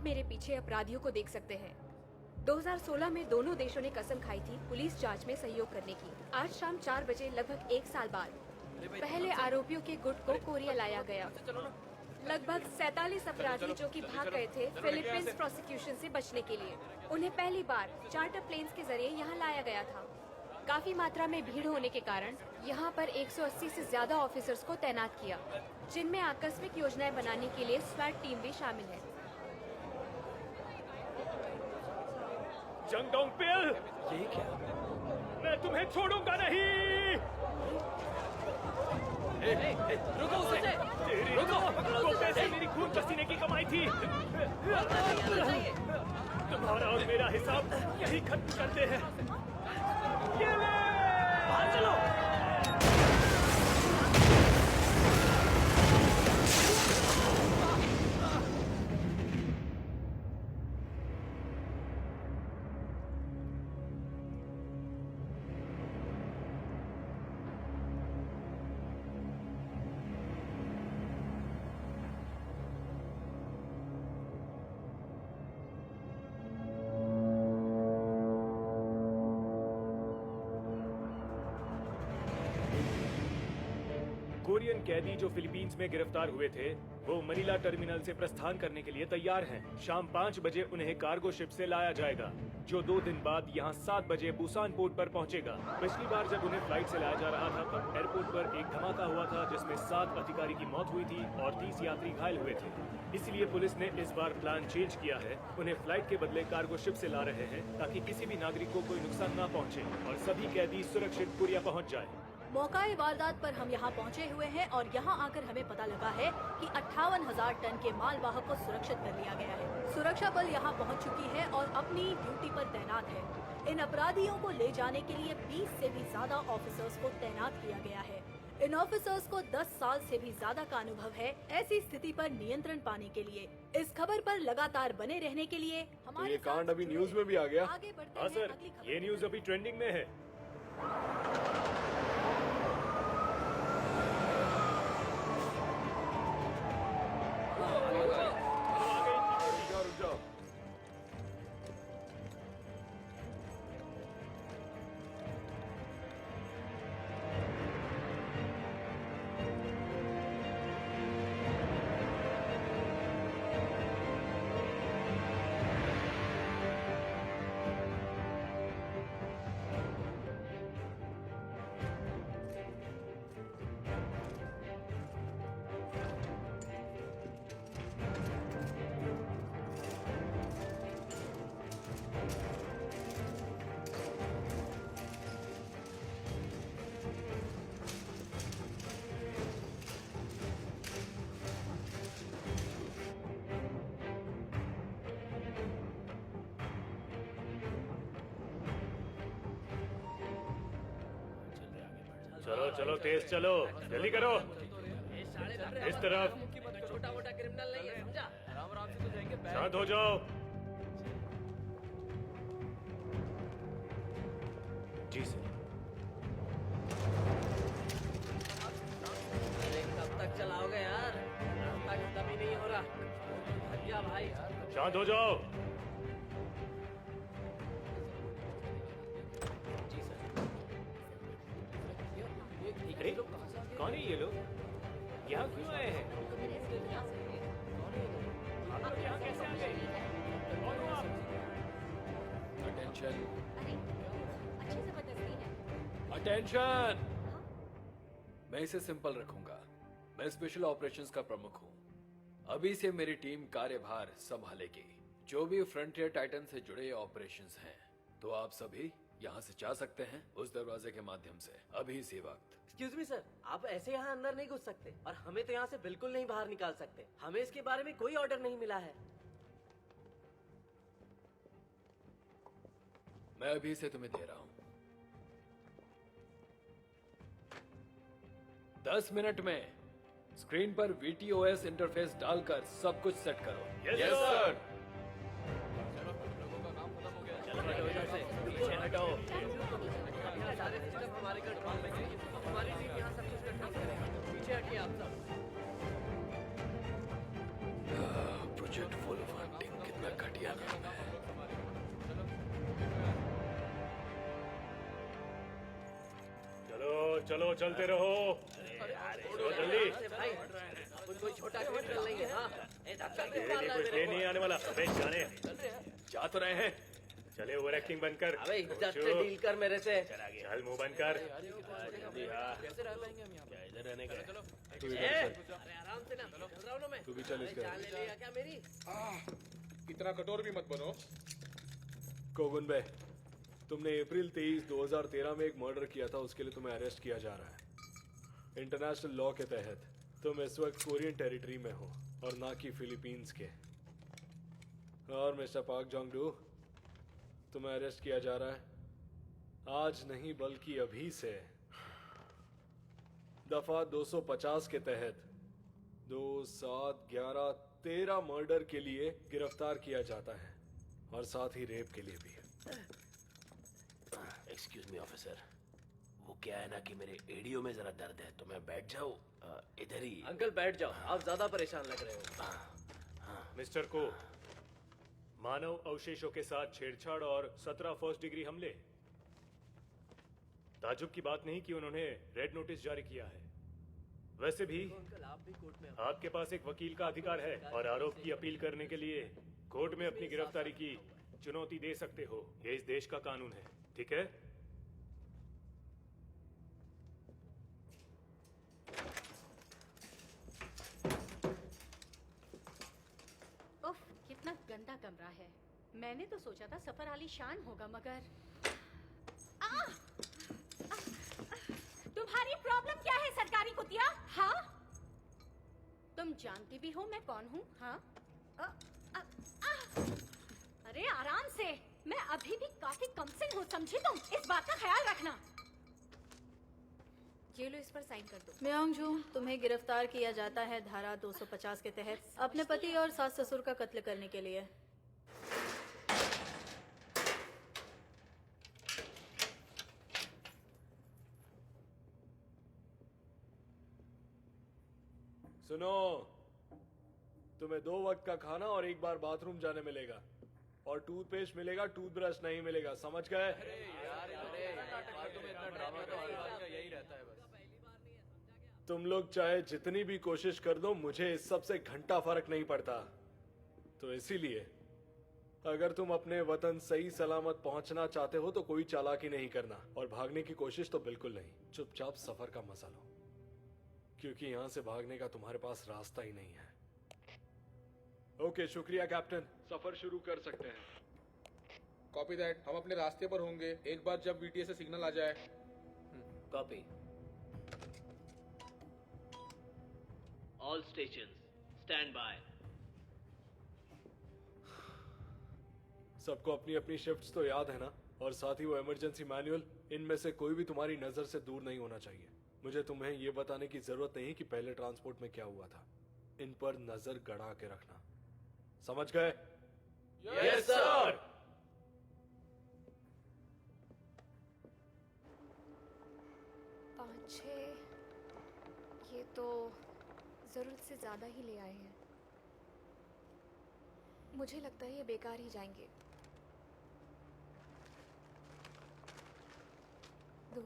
आप मेरे पीछे अपराधियों को देख सकते हैं। 2016 में दोनों देशों ने कसम खाई थी पुलिस जांच में सहयोग करने की। आज शाम 4 बजे लगभग 1 साल बाद पहले आरोपियों के गुट को कोरिया लाया गया। लगभग 47 अपराधी जो कि भाग गए थे फिलीपींस प्रोसिक्यूशन से बचने के लिए, उन्हें पहली बार चार्टर प्लेन्स के जरिए यहाँ लाया गया था। काफी मात्रा में भीड़ होने के कारण यहाँ पर 180 से ज्यादा ऑफिसर्स को तैनात किया, जिनमें आकस्मिक योजनाएं बनाने के लिए स्वैट टीम भी शामिल है। जंग डोंगपिल, ये क्या? मैं तुम्हें छोड़ूंगा नहीं। रुको उसे! रुको! वो पैसे मेरी खून पसीने की कमाई थी। तुम्हारा और मेरा हिसाब यही खत्म करते हैं। ये ले! बाहर चलो! कोरियन कैदी जो फिलीपींस में गिरफ्तार हुए थे वो मनीला टर्मिनल से प्रस्थान करने के लिए तैयार हैं। शाम 5 बजे उन्हें कार्गो शिप से लाया जाएगा, जो 2 दिन बाद यहाँ 7 बजे बुसान पोर्ट पर पहुँचेगा। पिछली बार जब उन्हें फ्लाइट से लाया जा रहा था तब एयरपोर्ट पर एक धमाका हुआ था जिसमें 7 अधिकारी की मौत हुई थी और 30 यात्री घायल हुए थे। इसलिए पुलिस ने इस बार प्लान चेंज किया है। उन्हें फ्लाइट के बदले कार्गो शिप से ला रहे हैं ताकि किसी भी नागरिक को कोई नुकसान न पहुँचे और सभी कैदी सुरक्षित कोरिया पहुँच जाए। मौकाए वारदात पर हम यहाँ पहुँचे हुए हैं और यहाँ आकर हमें पता लगा है कि 58,000 टन के मालवाहक को सुरक्षित कर लिया गया है। सुरक्षा बल यहाँ पहुँच चुकी है और अपनी ड्यूटी पर तैनात है। इन अपराधियों को ले जाने के लिए 20 से भी ज्यादा ऑफिसर्स को तैनात किया गया है। इन ऑफिसर्स को 10 साल से भी ज्यादा का अनुभव है ऐसी स्थिति पर नियंत्रण पाने के लिए। इस खबर पर लगातार बने रहने के लिए हमारे तो ये कांड अभी न्यूज में भी आ गया। आगे बढ़ते हाँ हैं सर, अगली खबर ये की न्यूज अभी ट्रेंडिंग में है। रुक जाओ। चलो चलो तेज चलो, जल्दी करो। इस तरफ छोटा मोटा क्रिमिनल नहीं है, समझा? आराम आराम से तो जाएंगे। शांत हो जाओ। जी सर। अरे कब तक चलाओगे यार? रास्ता खत्म ही नहीं हो रहा। थक गया भाई। शांत हो जाओ। अरे कौन है ये लोग? यहाँ क्यों आए हैं? आप लोग यहाँ कैसे आ गए? कौन हो आप? अटेंशन, अरे अच्छी जबरदस्ती है। अटेंशन। मैं इसे सिंपल रखूंगा। मैं स्पेशल ऑपरेशंस का प्रमुख हूँ। अभी से मेरी टीम कार्यभार संभालेगी। जो भी फ्रंटियर टाइटन से जुड़े ऑपरेशंस हैं, तो आप सभी यहाँ से जा सकते हैं उस दरवाजे के माध्यम से अभी इसी वक्त। एक्सक्यूज मी सर, आप ऐसे यहाँ अंदर नहीं घुस सकते और हमें तो यहाँ से बिल्कुल नहीं बाहर निकाल सकते। हमें इसके बारे में कोई ऑर्डर नहीं मिला है। मैं अभी से तुम्हें दे रहा हूँ। 10 मिनट में स्क्रीन पर VTOS इंटरफेस डालकर सब कुछ सेट करो। Yes sir. पीछे हटाओ। सारे सिस्टम हमारे कंट्रोल में है। हमारी टीम यहाँ सब कुछ कंट्रोल करेगी। पीछे हटिए आप सब। प्रोजेक्ट फुल ऑफ हंटिंग चलो चलते रहो। चलो जल्दी। अरे भाई अपन कोई छोटा क्रिमिनल नहीं है। हाँ ए, धक्का क्यों तेरे मार लिए रहा है कुछ मेरे ले को? नहीं आने वाला। अबे जाने, जा तो रहे हैं। चले ओवर एक्टिंग बंद कर। अबे इज्जत से डील कर मेरे से। चल मुंह बंद कर। जल्दी हाँ। कैसे रह पाएंगे हम यहाँ? क्या इधर रहने का? अरे आराम से ना, चल रहा हूँ ना मैं। तू भी चल अरे इसके जान ले लिया क्या मेरी? इतना कठोर भी मत बनो। कोगुन बे, तुमने अप्रैल 23, 2013 में एक मर्डर किया था, उसके लिए तुम्हें अरेस्ट किया जा रहा है। इंटरनेशनल लॉ के तहत तुम इस वक्त कोरियन टेरिटरी में हो और ना कि फिलीपींस के। और मिस्टर पाक जोंग-डू, तुम्हें अरेस्ट किया जा रहा है आज नहीं बल्कि अभी से। दफा 250 के तहत 2, 7, 11, 13 मर्डर के लिए गिरफ्तार किया जाता है और साथ ही रेप के लिए भी। एक्सक्यूज मी ऑफिसर, वो क्या है ना कि मेरे एडियो में जरा दर्द है तो मैं बैठ जाऊं इधर ही। अंकल बैठ जाओ, आप ज्यादा परेशान लग रहे हो। मिस्टर को मानव अवशेषों के साथ छेड़छाड़ और 17 फर्स्ट डिग्री हमले। ताजुब की बात नहीं कि उन्होंने रेड नोटिस जारी किया है। वैसे भी अंकल आप भी कोर्ट में आपके पास एक वकील का अधिकार है और आरोप की अपील करने के लिए कोर्ट में अपनी गिरफ्तारी की चुनौती दे सकते हो। ये इस देश का कानून है, ठीक है? उफ, कितना गंदा कमरा है। मैंने तो सोचा था सफर आलीशान होगा, मगर तुम्हारी प्रॉब्लम क्या है सरकारी कुतिया? हाँ, तुम जानती भी हो मैं कौन हूँ? हाँ, अरे आराम से, मैं अभी भी काफी कमसिन हूँ, समझी तुम? इस बात का ख्याल रखना। ये लो, इस पर साइन कर दो। म्योंगजू, तुम्हें गिरफ्तार किया जाता है धारा 250 के तहत अपने पति और सास ससुर का कत्ल करने के लिए। सुनो, तुम्हें 2 वक्त का खाना और 1 बार बाथरूम जाने मिलेगा और टूथपेस्ट मिलेगा, टूथब्रश नहीं मिलेगा, समझ गए? तुम लोग चाहे जितनी भी कोशिश कर दो, मुझे इस सब से घंटा फर्क नहीं पड़ता। तो इसीलिए अगर तुम अपने वतन सही सलामत पहुंचना चाहते हो तो कोई चालाकी नहीं करना और भागने की कोशिश तो बिल्कुल नहीं। चुपचाप सफर का मजा लो, क्योंकि यहां से भागने का तुम्हारे पास रास्ता ही नहीं है। ओके, शुक्रिया कैप्टन, सफर शुरू कर सकते हैं। Copy that. हम अपने रास्ते पर होंगे एक बार जब VTA से सिग्नल आ जाए। Copy. All stations stand by. सबको अपनी अपनी शिफ्ट्स तो याद है ना? और साथ ही वो इमरजेंसी मैनुअल, इनमें से कोई भी तुम्हारी नजर से दूर नहीं होना चाहिए। मुझे तुम्हें ये बताने की जरूरत नहीं कि पहले ट्रांसपोर्ट में क्या हुआ था। इन पर नजर गड़ा के रखना, समझ गए? Yes sir. पाँच छः, ये तो जरूरत से ज्यादा ही ले आए हैं। मुझे लगता है ये बेकार ही जाएंगे। 2,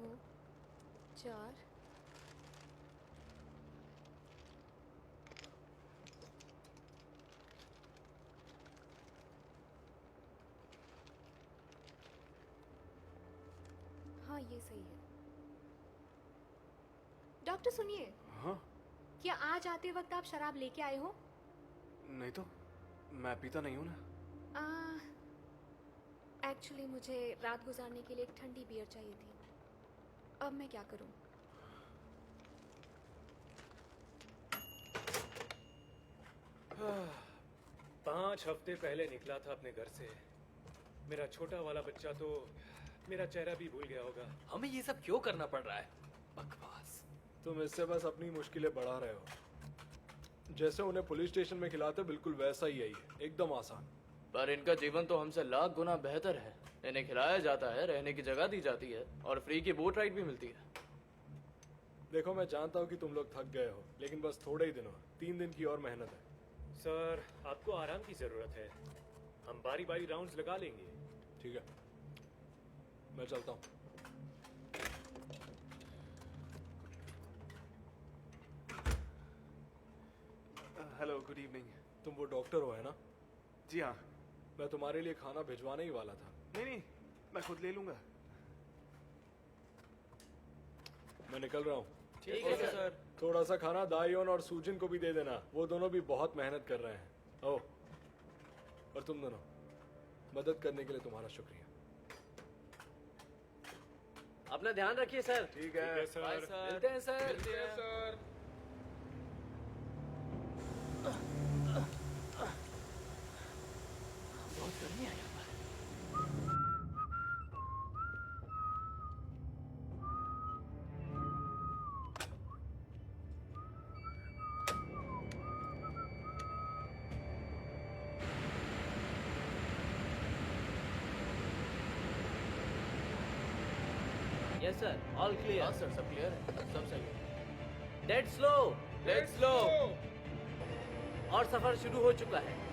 4, हाँ ये सही है। डॉक्टर सुनिए, हाँ? क्या आज आते वक्त आप शराब लेके आए हो? नहीं तो मैं पीता नहीं हूं ना। एक्चुअली मुझे रात गुजारने के लिए एक ठंडी बियर चाहिए थी। अब मैं क्या करूं? पाँच हफ्ते पहले निकला था अपने घर से। मेरा छोटा वाला बच्चा तो मेरा चेहरा भी भूल गया होगा। हमें ये सब क्यों करना पड़ रहा है? बकवास। तुम इससे बस अपनी मुश्किलें बढ़ा रहे हो। जैसे उन्हें पुलिस स्टेशन में खिलाते बिल्कुल वैसा ही है, एकदम आसान। पर इनका जीवन तो हमसे लाख गुना बेहतर है। इन्हें खिलाया जाता है, रहने की जगह दी जाती है और फ्री की बोट राइड भी मिलती है। देखो, मैं जानता हूँ कि तुम लोग थक गए हो, लेकिन बस थोड़े ही दिन हो। 3 दिन की और मेहनत है। सर, आपको आराम की जरूरत है। हम बारी बारी राउंड्स लगा लेंगे। ठीक है, मैं चलता हूँ। Hello good evening. तुम वो डॉक्टर हो है ना? जी हाँ। मैं तुम्हारे लिए खाना भिजवाने ही वाला था। नहीं नहीं, मैं खुद ले लूंगा। मैं निकल रहा हूँ। ठीक है सर। थोड़ा सा खाना दायोन और सूजिन को भी दे देना, वो दोनों भी बहुत मेहनत कर रहे हैं। ओ, और तुम दोनों, मदद करने के लिए तुम्हारा शुक्रिया। अपना ध्यान रखिए सर। ठीक है सर। Bye sir. मिलते हैं सर। मिलते हैं। सर बहुत गर्मी है यहाँ पर। यस सर, ऑल हाँ क्लियर। सर, सब क्लियर है, सब सही है। Dead slow. लेट्स लो। और सफर शुरू हो चुका है।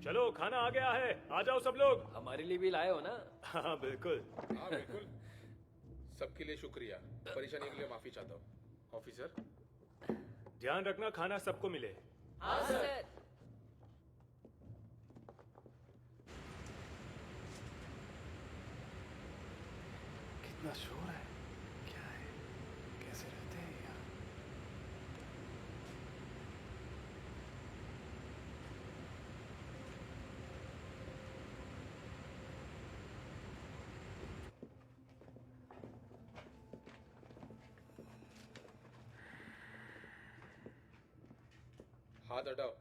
चलो खाना आ गया है, आ जाओ सब लोग। हमारे लिए भी लाए हो ना? हाँ बिल्कुल। हाँ बिल्कुल। सबके लिए शुक्रिया, परेशानी के लिए माफी चाहता हूँ ऑफिसर। ध्यान रखना खाना सबको मिले। हाँ सर। कितना शोर है, क्या है, कैसे रहते हैं यहाँ? हाथ हटाओ।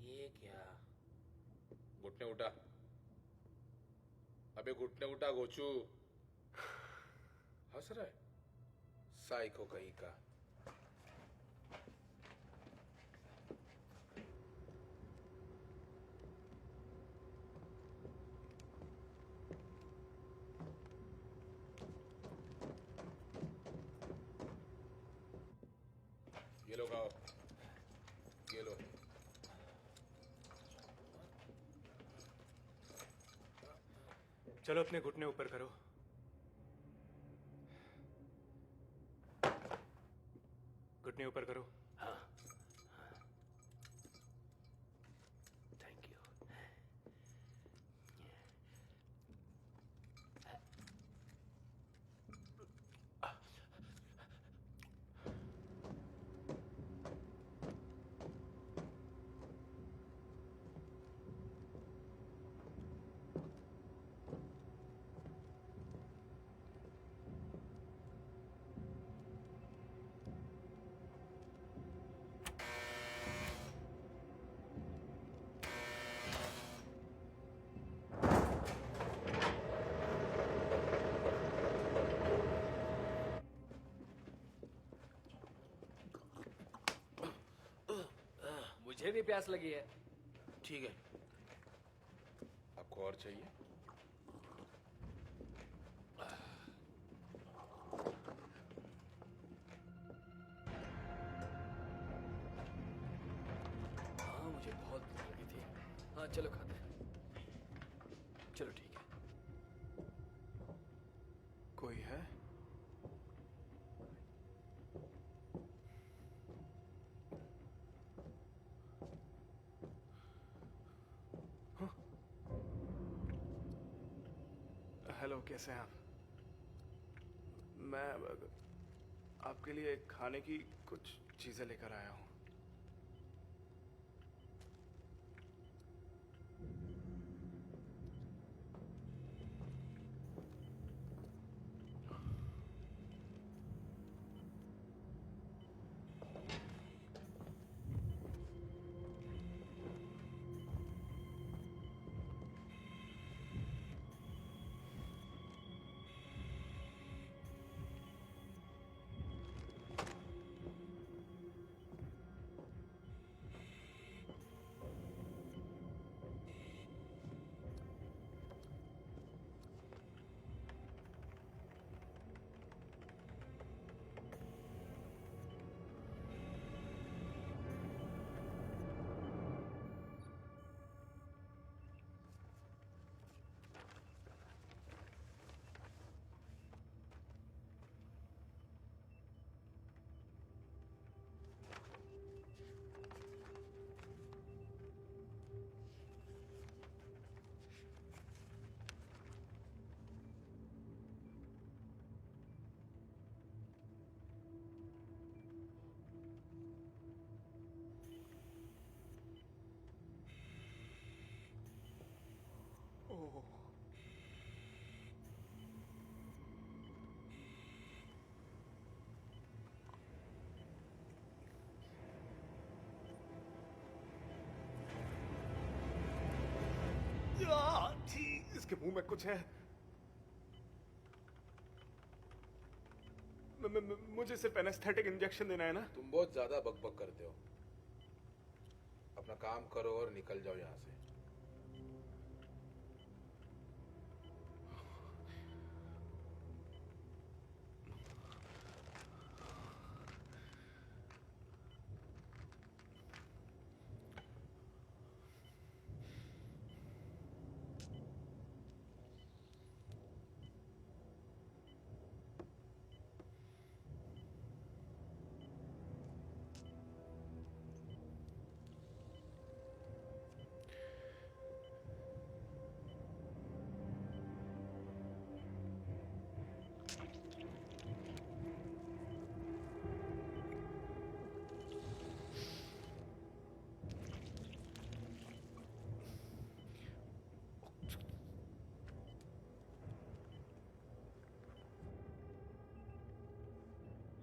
ये क्या? घुटने उठा। अबे घुटने उठा गोचू। हंस रहा है साइको कहीं का। ये लो खाओ, ये लो। चलो अपने घुटने ऊपर करो। घुटने ऊपर करो। हाँ, थैंक यू। मुझे भी प्यास लगी है। ठीक है। आपको और चाहिए? हाँ मुझे बहुत भूख लगी थी। हाँ चलो खाते हैं। चलो ठीक है। कोई है? हेलो, कैसे हैं आप? मैं आपके लिए खाने की कुछ चीजें लेकर आया हूँ। इसके मुंह में कुछ है। मुझे सिर्फ एनेस्थेटिक इंजेक्शन देना है ना? तुम बहुत ज्यादा बकबक करते हो। अपना काम करो और निकल जाओ यहाँ से।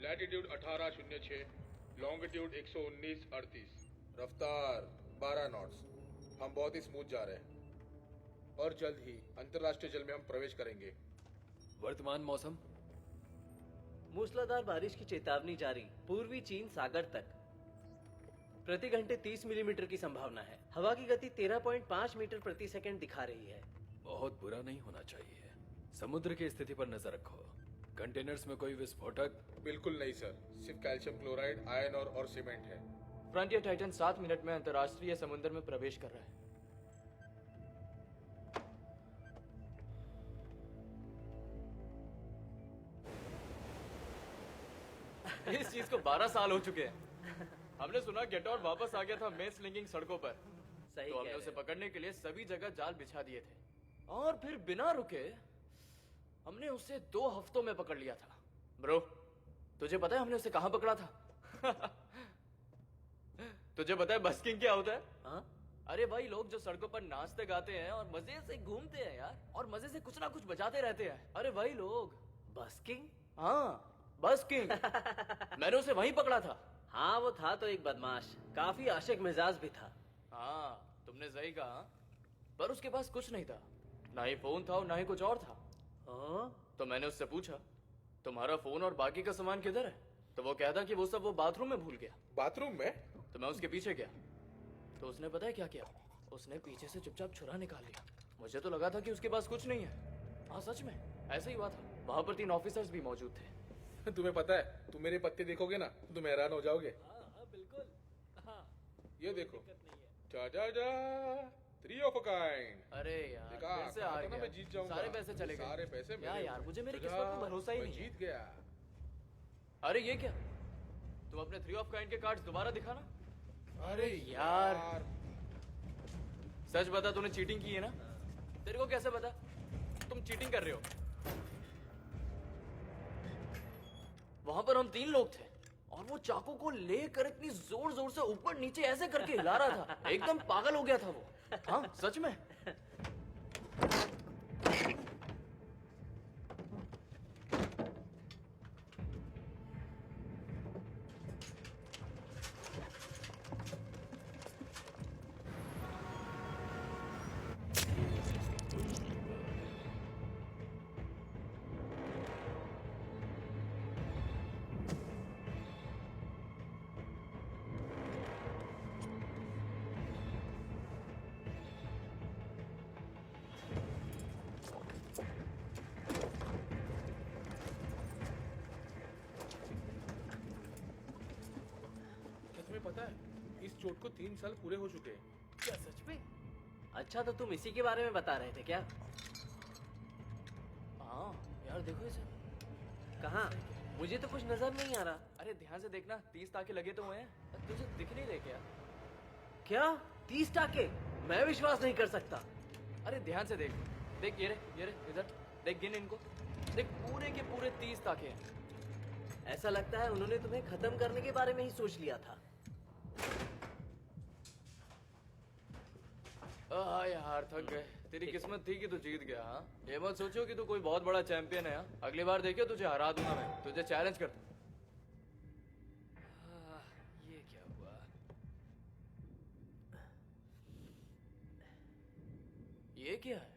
लैटिट्यूड 1806, लॉन्गिट्यूड 119:38, रफ्तार 12 नॉट्स। हम बहुत ही स्मूथ जा रहे हैं और जल्द ही अंतर्राष्ट्रीय जल में हम प्रवेश करेंगे। वर्तमान मौसम? मूसलाधार बारिश की चेतावनी जारी, पूर्वी चीन सागर तक। प्रति घंटे 30 मिलीमीटर की संभावना है। हवा की गति 13.5 मीटर प्रति सेकंड दिखा रही है। बहुत बुरा नहीं होना चाहिए। समुद्र की स्थिति पर नजर रखो। कंटेनर्स में कोई विस्फोटक? बिल्कुल नहीं सर, सिर्फ कैल्शियम क्लोराइड, आयरन और सीमेंट है। फ्रंटियर टाइटन 7 मिनट में अंतर्राष्ट्रीय समुद्र में प्रवेश कर रहा है। इस चीज को 12 साल हो चुके हैं। हमने सुना गेटआउट वापस आ गया था मेन स्लिंगिंग सड़कों पर। सही तो हमने कह उसे रहे पकड़ने के लिए सभी जगह जाल बिछा दिए थे और फिर बिना रुके हमने उसे 2 हफ्तों में पकड़ लिया था। ब्रो, तुझे पता है हमने उसे कहां पकड़ा था? तुझे पता है बस्किंग क्या होता है? हाँ? अरे भाई, लोग जो सड़कों पर नाचते गाते हैं और मजे से घूमते हैं यार, और मजे से कुछ ना कुछ बजाते रहते हैं। अरे भाई लोग। बस्किंग? हाँ, बस्किंग। मैंने उसे वहीं पकड़ा था। हाँ, वो था तो एक बदमाश, काफी आशिक मिजाज भी था। हाँ, तुमने सही कहा। पर उसके पास कुछ नहीं था, ना ही फोन था और ना ही कुछ और था। तो मैंने उससे पूछा, तुम्हारा फोन और बाकी का सामान किधर है? तो वो कहता कि वो सब वो बाथरूम में भूल गया। बाथरूम में? तो मैं उसके पीछे गया, तो उसने पता है क्या किया? उसने पीछे से चुपचाप छुरा निकाल लिया। मुझे तो लगा था कि उसके पास कुछ नहीं है। हाँ, सच में ऐसा ही हुआ था। वहां पर 3 ऑफिसर्स भी मौजूद थे। तुम्हें पता है, तुम मेरे पत्ते देखोगे ना तुम हैरान हो जाओगे। बिल्कुल। हाँ, ये देखो, जा जा जा, 3 ऑफ अ काइंड। अरे यार, देखा, फिर से कहा आ था ना गया। मैं जीत जाऊंगा। सारे पैसे चले गए। सारे पैसे क्या मेरे यार, हुए। मुझे मेरी जा, किस्मत पर भरोसा ही मैं नहीं है। जीत गया। अरे ये क्या, तुम अपने 3 ऑफ काइंड के कार्ड्स दोबारा दिखाना। अरे यार, सच बता, तूने चीटिंग की है ना? तेरे को कैसे पता तुम चीटिंग कर रहे हो? वहां पर हम 3 लोग थे और वो चाकू को लेकर इतनी जोर जोर से ऊपर नीचे ऐसे करके हिला रहा था, एकदम पागल हो गया था वो। हाँ, सच में। क्या तुम्हें पता है, इस चोट को 3 साल पूरे हो चुके हैं। क्या सच में? अच्छा, तो तुम इसी के बारे में बता रहे थे क्या? हाँ यार, देखो इसे। कहाँ? मुझे तो कुछ नजर नहीं आ रहा। अरे ध्यान से देखना, 30 ताके लगे तो हुए हैं। तुझे दिख नहीं रहे क्या? क्या 30 टाके? मैं विश्वास नहीं कर सकता। अरे ध्यान से देख, देख, ये रे इधर देख, गिन इनको। देख, पूरे के पूरे 30 ताके हैं। ऐसा लगता है उन्होंने तुम्हें खत्म करने के बारे में ही सोच लिया था। यार, थक गए। तेरी किस्मत थी कि तू जीत गया। हाँ, ये मत सोचो कि तू कोई बहुत बड़ा चैंपियन है। हाँ? अगली बार देखियो, तुझे हरा दूंगा मैं। तुझे चैलेंज करता। ये क्या हुआ? ये क्या है?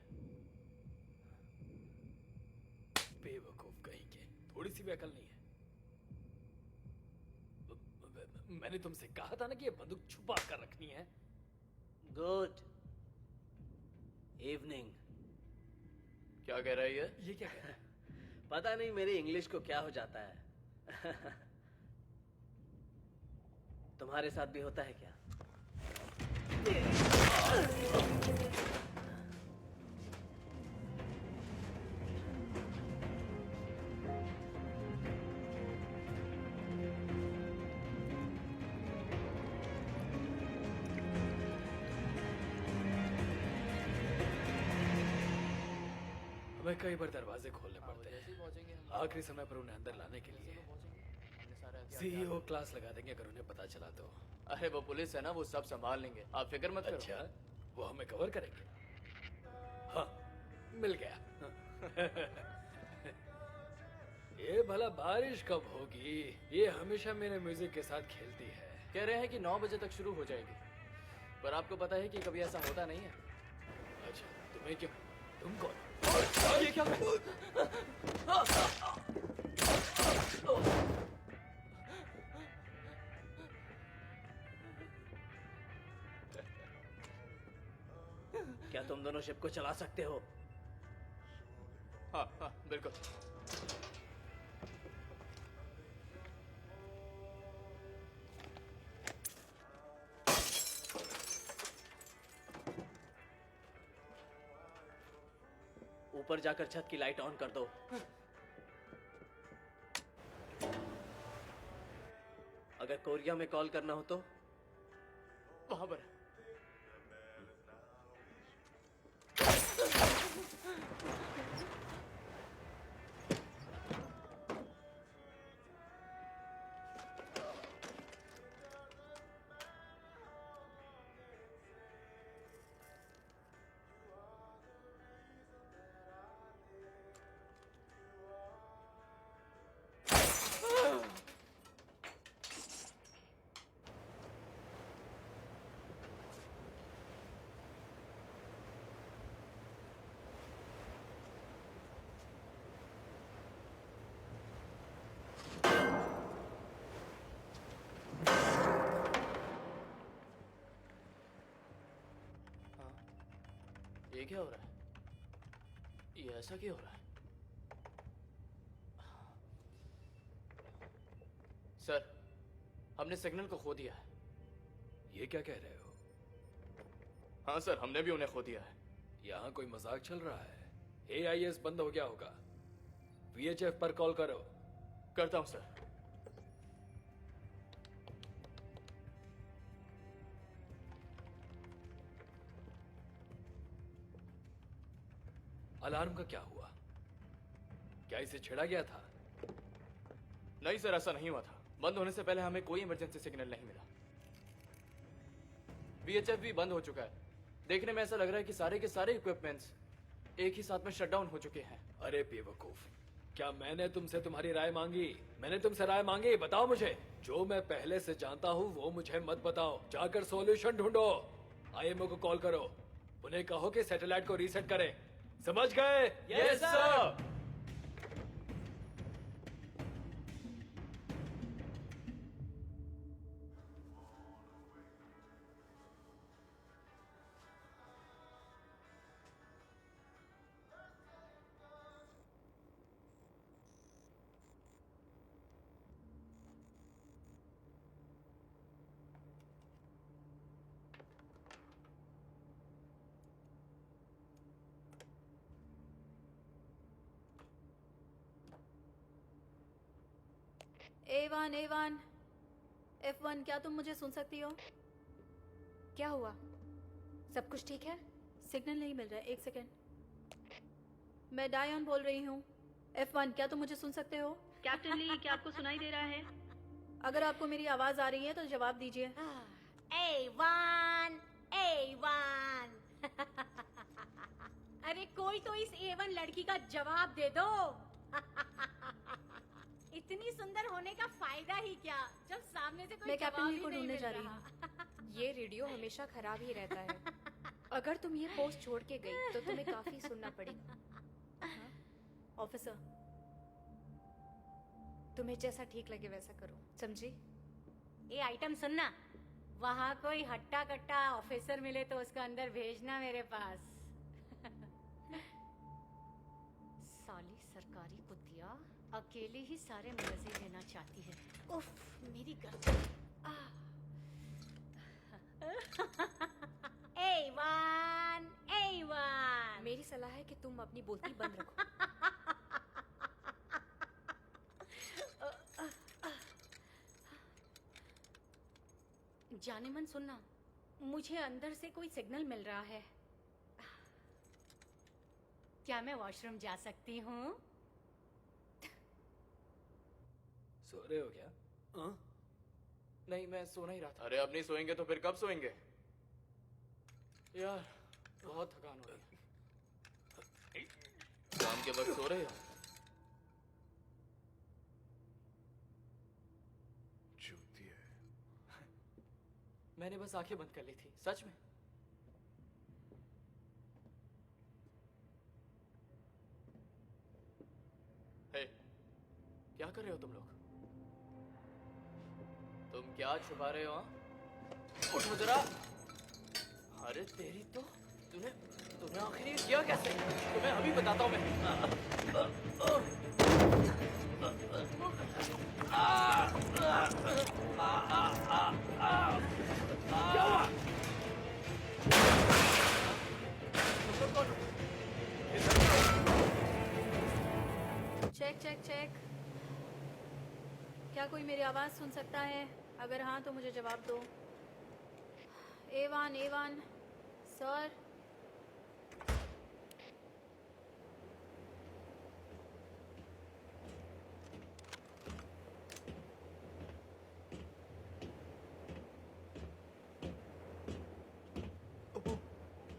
थोड़ी सी भी अकल नहीं है। मैंने तुमसे कहा था ना कि ये बंदूक छुपा कर रखनी है। Good evening. क्या कह रहा है ये? ये क्या कह रहा है? पता नहीं मेरी इंग्लिश को क्या हो जाता है। तुम्हारे साथ भी होता है क्या? हमें कई बार दरवाजे खोलने पड़ते जैसे ही हैं पहुंचेंगे हम आखिरी समय पर उन्हें अंदर लाने के लिए। हमने सारे हथियार सीईओ क्लास लगा देंगे अगर उन्हें पता चला तो। अरे वो पुलिस है ना, वो सब संभाल लेंगे, आप फिक्र मत करो। अच्छा, वो हमें कवर करेंगे। हाँ, मिल गया। ये भला बारिश कब होगी? ये हमेशा मेरे म्यूजिक के साथ खेलती है। कह रहे हैं कि 9 बजे तक शुरू हो जाएगी, पर आपको पता है कि कभी ऐसा होता नहीं है। अच्छा, तुम्हें क्यों? तुम कौन? ये क्या क्या तुम दोनों शिप को चला सकते हो? हाँ हाँ बिल्कुल। ऊपर जाकर छत की लाइट ऑन कर दो। अगर कोरिया में कॉल करना हो तो वहां पर ये क्या हो रहा है? ये ऐसा क्यों हो रहा है? सर, हमने सिग्नल को खो दिया है। ये क्या कह रहे हो? हाँ सर, हमने भी उन्हें खो दिया है। यहाँ कोई मजाक चल रहा है। AIS बंद हो गया होगा। VHF पर कॉल करो। करता हूँ सर। अलार्म का क्या हुआ? क्या इसे छेड़ा गया था? नहीं सर, ऐसा नहीं हुआ था। बंद होने से पहले हमें कोई इमरजेंसी सिग्नल नहीं मिला। VHF भी बंद हो चुका है। देखने में ऐसा लग रहा है कि सारे के सारे इक्विपमेंट्स एक ही साथ में शटडाउन हो चुके हैं। अरे बेवकूफ, क्या मैंने तुमसे तुम्हारी राय मांगी? मैंने तुमसे राय मांगी? बताओ मुझे। जो मैं पहले से जानता हूँ वो मुझे मत बताओ। जाकर सॉल्यूशन ढूंढो। IMO को कॉल करो। उन्हें कहो कि सैटेलाइट को रीसेट करें। समझ गए? Yes sir. A1 A1 F1, क्या तुम मुझे सुन सकती हो? क्या हुआ? सब कुछ ठीक है? सिग्नल नहीं मिल रहा है, एक सेकेंड। मैं डायन बोल रही हूँ। F1, क्या तुम मुझे सुन सकते हो? कैप्टन ली, क्या आपको सुनाई दे रहा है? अगर आपको मेरी आवाज आ रही है तो जवाब दीजिए। A1 A1 अरे कोई तो इस A1 लड़की का जवाब दे दो। इतनी सुंदर होने का फायदा ही क्या जब सामने से कोई मैं कैप्टन जवाब ली ही को नहीं ढूंढने मिल जा रही रहा। ये रेडियो हमेशा खराब ही रहता है। अगर तुम ये पोस्ट छोड़ के गई तो तुम्हें काफी सुनना पड़ेगा। ऑफिसर, तुम्हें जैसा ठीक लगे वैसा करो, समझी? ये आइटम सुनना, वहाँ कोई हट्टा कट्टा ऑफिसर मिले तो उसको अंदर भेजना मेरे पास। साली सरकारी कुतिया अकेले ही सारे मजे लेना चाहती है। उफ, मेरी गर्दन। A1, A1। मेरी सलाह है कि तुम अपनी बोलती बंद रखो। जाने मन सुनना, मुझे अंदर से कोई सिग्नल मिल रहा है। क्या मैं वॉशरूम जा सकती हूँ? सो रहे हो क्या? हाँ? नहीं, मैं सोना ही रहा था। अरे अब नहीं सोएंगे तो फिर कब सोएंगे? यार बहुत थकान हो रही है। शाम के वक्त सो रहे हो? चूती है। मैंने बस आंखें बंद कर ली थी, सच में। हे, क्या कर रहे हो तुम लोग? तुम क्या छुपा रहे हो? हाँ? उठो जरा। अरे तेरी तो तूने आखिर ये किया कैसे? तुम्हें अभी बताता हूँ मैं। क्या हुआ? Check check check. क्या कोई मेरी आवाज सुन सकता है? अगर हाँ तो मुझे जवाब दो। A1, A1, sir.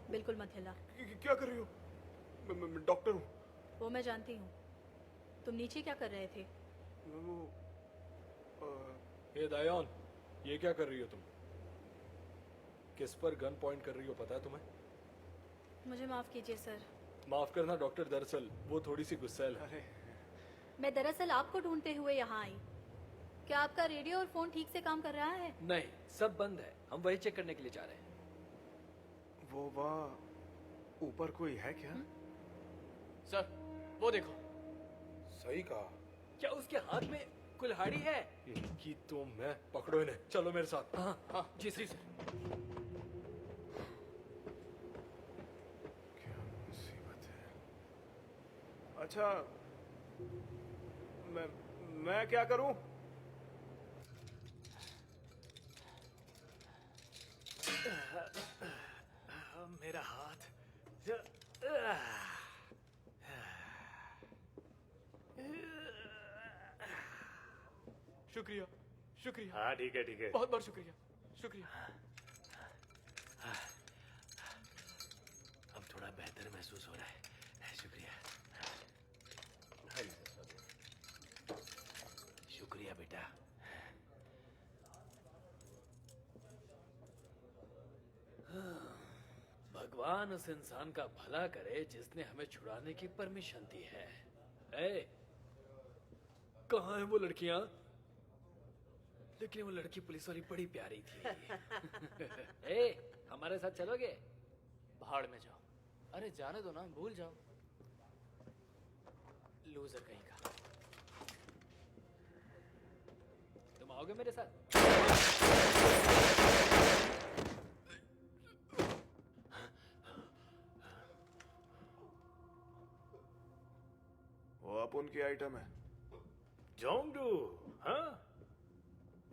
बिल्कुल मत हिला। क्या कर रही हो? मैं डॉक्टर हूँ। वो मैं जानती हूँ। तुम नीचे क्या कर रहे थे? ये दायान, ये क्या कर रही हो तुम? किस पर गन पॉइंट कर रही हो पता है तुम्हें? मुझे माफ कीजिए सर। माफ करना डॉक्टर, दरअसल वो थोड़ी सी गुस्सैल है। मैं दरअसल आपको ढूंढते हुए यहाँ आई। क्या आपका रेडियो और फोन ठीक से काम कर रहा है? नहीं, सब बंद है। हम वही चेक करने के लिए जा रहे हैं। वो वहाँ ऊपर कोई है क्या? सर, वो देखो। सही कहा। क्या उसके हाथ में कुल्हाड़ी है? इनकी तो मैं पकड़ो इन्हें, चलो मेरे साथ। हाँ हाँ जी सर। क्या मुसीबत है। अच्छा, मैं क्या करूं? मेरा हाथ। शुक्रिया, शुक्रिया। हाँ ठीक है ठीक है। बहुत बहुत शुक्रिया, शुक्रिया। अब थोड़ा बेहतर महसूस हो रहा है। शुक्रिया। शुक्रिया बेटा। भगवान उस इंसान का भला करे जिसने हमें छुड़ाने की परमिशन दी है। ए, कहाँ है वो लड़कियां? लेकिन वो लड़की पुलिस वाली बड़ी प्यारी थी। ए, हमारे साथ चलोगे? भाड़ में जाओ। अरे जाने दो ना, भूल जाओ। लूजर कहीं का। तुम आओगे मेरे साथ? वो अपन की आइटम है। जोंगडू, हाँ?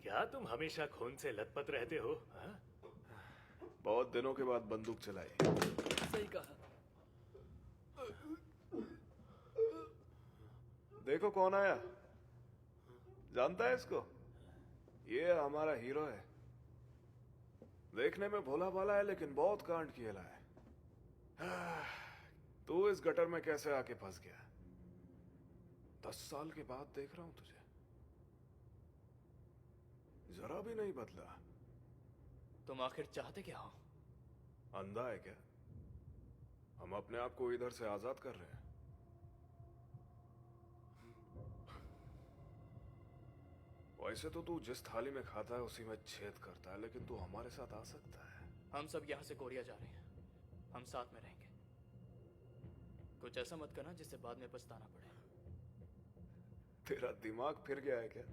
क्या तुम हमेशा खून से लथपथ रहते हो? हाँ? बहुत दिनों के बाद बंदूक चलाई। सही कहा। देखो कौन आया। जानता है इसको? ये हमारा हीरो है। देखने में भोला भाला है लेकिन बहुत कांड किया है। तू इस गटर में कैसे आके फंस गया? 10 साल के बाद देख रहा हूं तुझे, जरा भी नहीं बदला। तुम आखिर चाहते क्या हो? अंधा है क्या? हम अपने आप को इधर से आजाद कर रहे हैं। वैसे तो तू जिस थाली में खाता है उसी में छेद करता है, लेकिन तू हमारे साथ आ सकता है। हम सब यहाँ से कोरिया जा रहे हैं, हम साथ में रहेंगे। कुछ ऐसा मत करना जिससे बाद में पछताना पड़े। तेरा दिमाग फिर गया है क्या?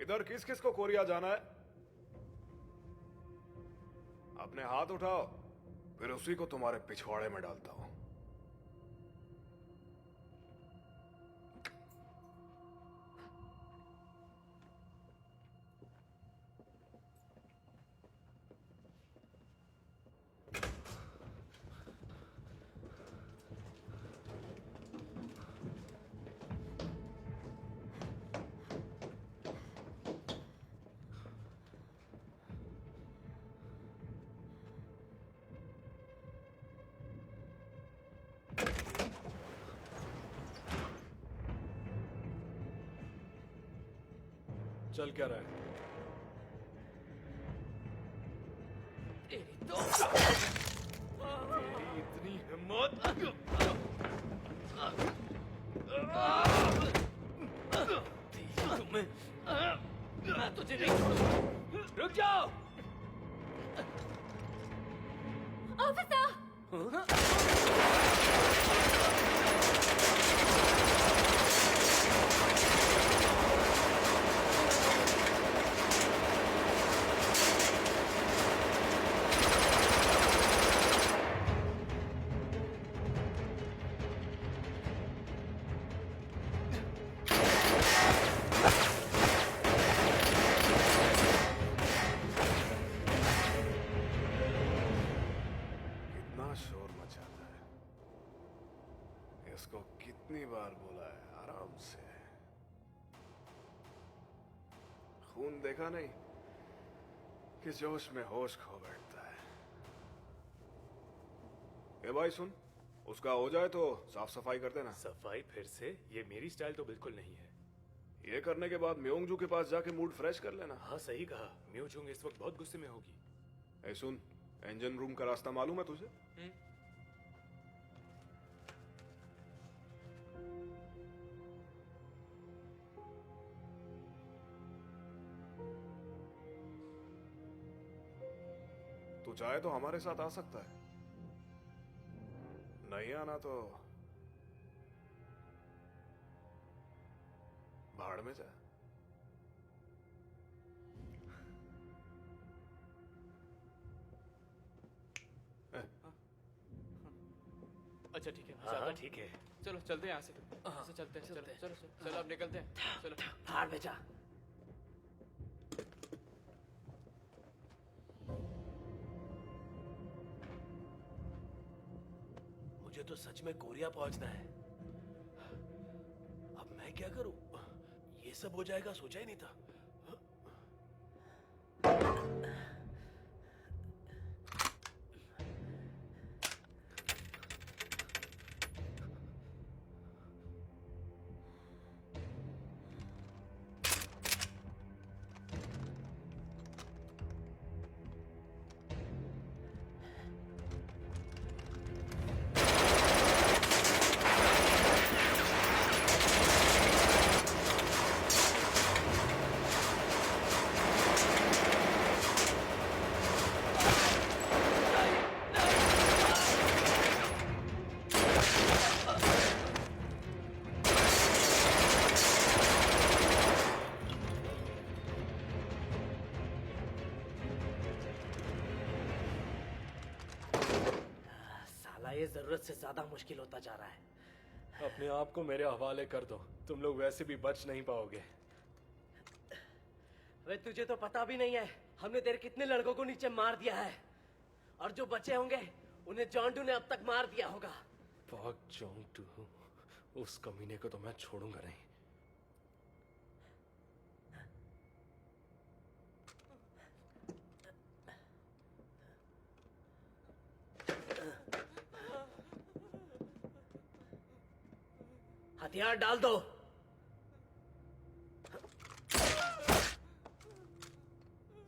इधर किस किस को कोरिया जाना है? अपने हाथ उठाओ, फिर उसी को तुम्हारे पिछवाड़े में डालता हूं। चल क्या रहा है? तेरी तो तेरी इतनी हिम्मत! तुम्हें मैं तुझे नहीं छोड़ूंगा। रुक जाओ। ऑफिसर! कितना शोर मचाता है। इसको कितनी बार बोला है, आराम से। खून देखा नहीं कि जोश में होश खो बैठता है। ए भाई सुन, उसका हो जाए तो साफ सफाई कर देना। सफाई फिर से? ये मेरी स्टाइल तो बिल्कुल नहीं है। ये करने के बाद म्योंगजू के पास जाके मूड फ्रेश कर लेना। हाँ सही कहा, म्योजूंग इस वक्त बहुत गुस्से में होगी। ए सुन, इंजन रूम का रास्ता मालूम है तुझे? तू चाहे तो हमारे साथ आ सकता है, नहीं आना तो भाड़ में जा। अच्छा ठीक है, हाँ ठीक है। चलो चलते हैं यहाँ से। यहाँ से चलते हैं। चलो चलो चलो अब निकलते हैं। चलो भाड़ में जा। मुझे तो सच में कोरिया पहुंचना है। अब मैं क्या करूं? ये सब हो जाएगा सोचा ही नहीं था। ये जरूरत से ज्यादा मुश्किल होता जा रहा है। अपने आप को मेरे हवाले कर दो, तुम लोग वैसे भी बच नहीं पाओगे। वे तुझे तो पता भी नहीं है हमने तेरे कितने लड़कों को नीचे मार दिया है, और जो बचे होंगे उन्हें जॉन्डू ने अब तक मार दिया होगा। पाक जॉन्डू, उस कमीने को तो मैं छोड़ूंगा नहीं। हथियार डाल दो।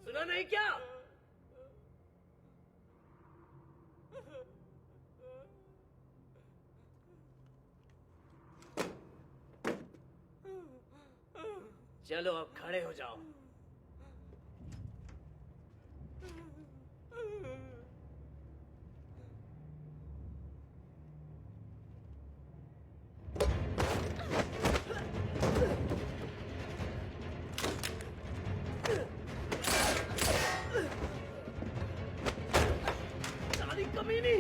सुना नहीं क्या? चलो अब खड़े हो जाओ। साली कमीनी!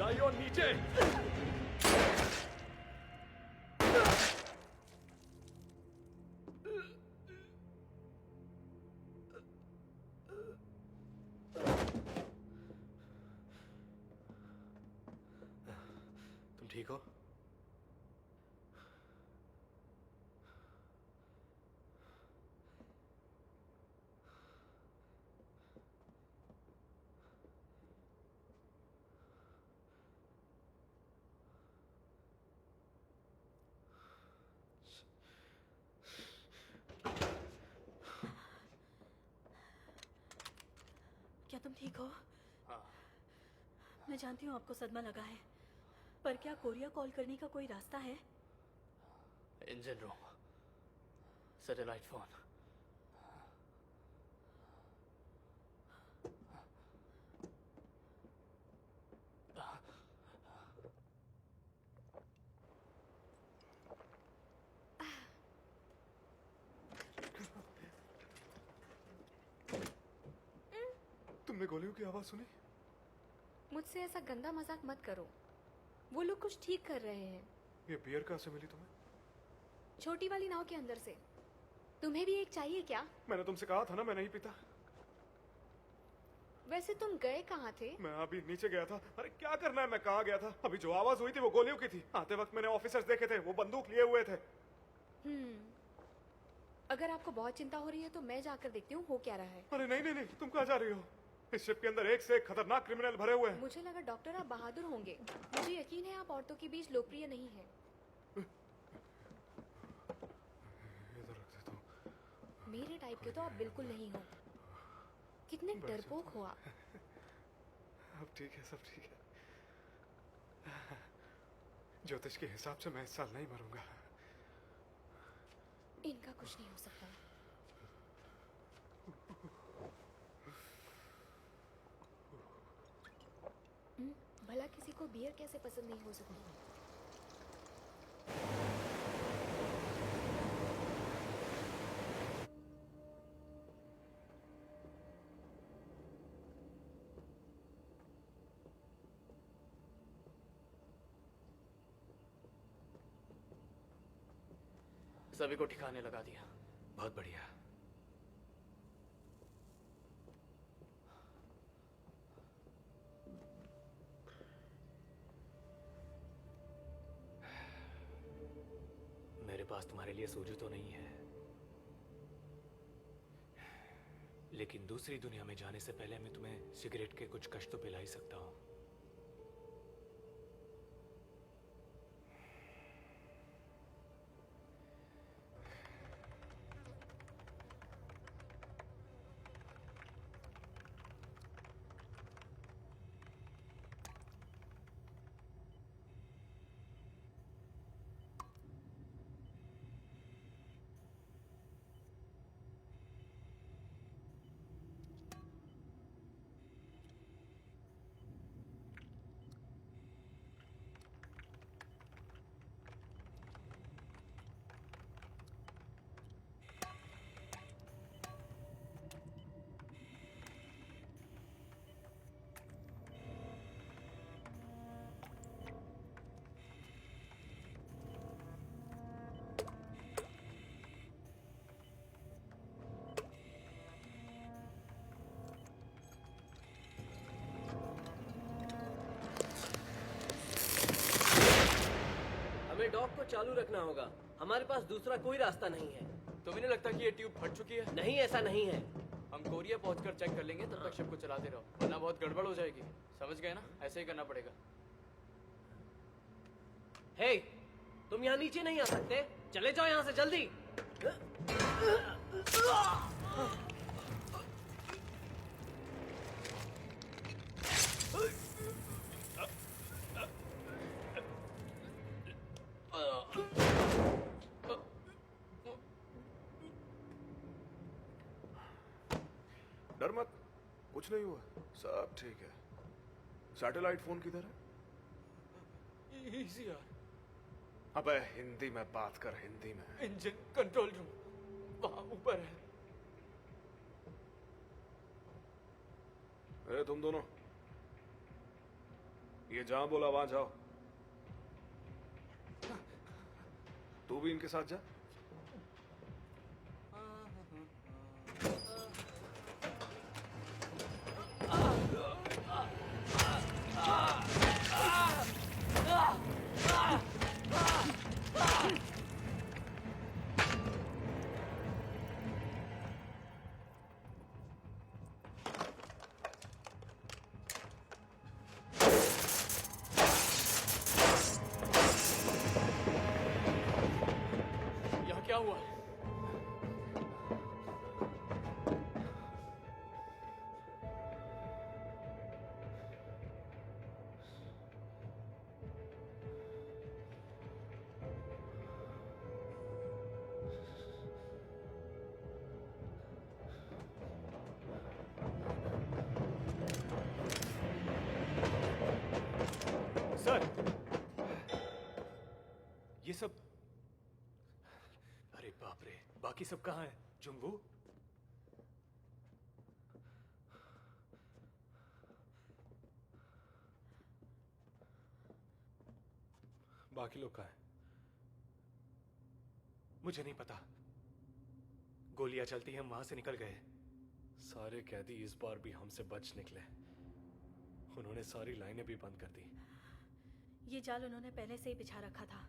लाइयोन नीचे। तुम ठीक हो? क्या तुम ठीक हो? हाँ। मैं जानती हूँ आपको सदमा लगा है, पर क्या कोरिया कॉल करने का कोई रास्ता है? Engine room, satellite phone. तुमने गोलियों की आवाज सुनी? मुझसे ऐसा गंदा मजाक मत करो। वो लोग कुछ ठीक कर रहे हैं। ये बियर कहाँ से मिली तुम्हें? छोटी वाली नाव के अंदर से। तुम्हें भी एक चाहिए क्या? मैंने तुमसे कहा था ना मैं नहीं पीता। वैसे तुम गए कहाँ थे? मैं अभी नीचे गया था। अरे क्या करना है, मैं कहाँ गया था? अभी जो आवाज हुई थी वो गोलियों की थी। आते वक्त मैंने ऑफिसर्स देखे थे, वो बंदूक लिए हुए थे। अगर आपको बहुत चिंता हो रही है तो मैं जाकर देखती हूँ हो क्या रहा है। अरे नहीं नहीं नहीं, तुम कहाँ जा रही हो? इस शिप के अंदर एक से एक खतरनाक क्रिमिनल भरे हुए हैं। मुझे लगा डॉक्टर आप बहादुर होंगे। मुझे यकीन है आप औरतों के बीच लोकप्रिय नहीं है। इधर रख देता हूँ। मेरे टाइप के तो आप बिल्कुल नहीं हो। कितने डरपोक हो आप। अब ठीक है, सब ठीक है। ज्योतिष के हिसाब से मैं इस साल नहीं मरूंगा। इनका कुछ नहीं हो सकता। भला किसी को बियर कैसे पसंद नहीं हो सकती? सभी को ठिकाने लगा दिया। बहुत बढ़िया। मेरे पास तुम्हारे लिए सूजी तो नहीं है, लेकिन दूसरी दुनिया में जाने से पहले मैं तुम्हें सिगरेट के कुछ कश तो पिला ही सकता हूँ। हमें डॉक को चालू रखना होगा। हमारे पास दूसरा कोई रास्ता नहीं है। तुम्हें नहीं लगता कि ये ट्यूब फट चुकी है? नहीं, ऐसा नहीं है। हम कोरिया पहुंचकर चेक कर लेंगे, तब तक शिप को चलाते रहो, वरना बहुत गड़बड़ हो जाएगी। समझ गए ना? ऐसे ही करना पड़ेगा। हे, तुम यहाँ नीचे नहीं आ सकते। चले जाओ यहाँ से जल्दी। डर मत, कुछ नहीं हुआ, सब ठीक है। सैटेलाइट फोन किधर है? ईसीआर, अबे हिंदी में बात कर, हिंदी में। इंजन कंट्रोल रूम, वहां ऊपर है। अरे तुम दोनों, ये जहां बोला वहां जाओ। तू भी इनके साथ जा। यहाँ क्या हुआ? सर, ये सब, अरे बाप रे, बाकी सब कहाँ हैं? जुंगू? बाकी लोग कहाँ हैं? मुझे नहीं पता। गोलियां चलती हैं, हम वहां से निकल गए। सारे कैदी इस बार भी हमसे बच निकले। उन्होंने सारी लाइनें भी बंद कर दी। ये जाल उन्होंने पहले से ही बिछा रखा था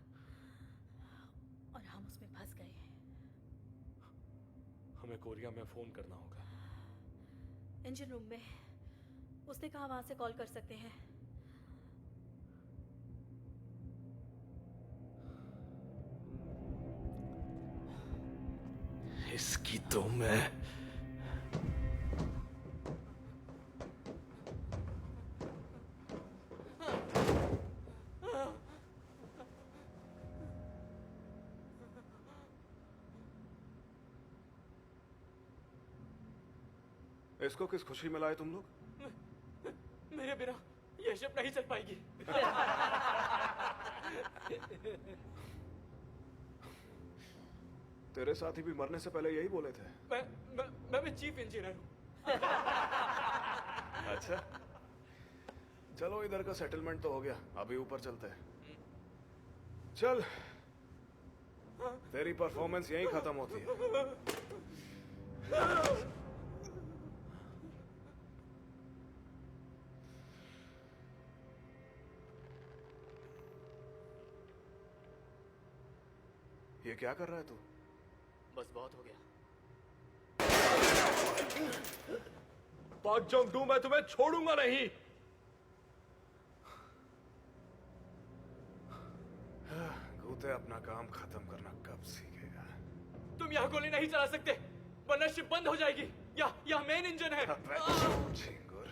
और हम उसमें फंस गए हैं। हमें कोरिया में फोन करना होगा। इंजन रूम में, उसने कहा वहां से कॉल कर सकते हैं। इसकी तो मैं इसको किस खुशी में लाए तुम लोग? मेरे बिना ये शिप नहीं चल पाएगी। तेरे साथी भी मरने से पहले यही बोले थे। मैं भी चीफ इंजीनियर हूँ। अच्छा, चलो इधर का सेटलमेंट तो हो गया, अभी ऊपर चलते हैं। चल, तेरी परफॉर्मेंस यहीं खत्म होती है। ये क्या कर रहा है तू? बस बहुत हो गया। पाक जोंग डू, मैं तुम्हें छोड़ूंगा नहीं। गूते अपना काम खत्म करना कब सीखेगा? तुम यहाँ गोली नहीं चला सकते, वरना शिप बंद हो जाएगी। यहाँ मेन इंजन है। झिंगुर,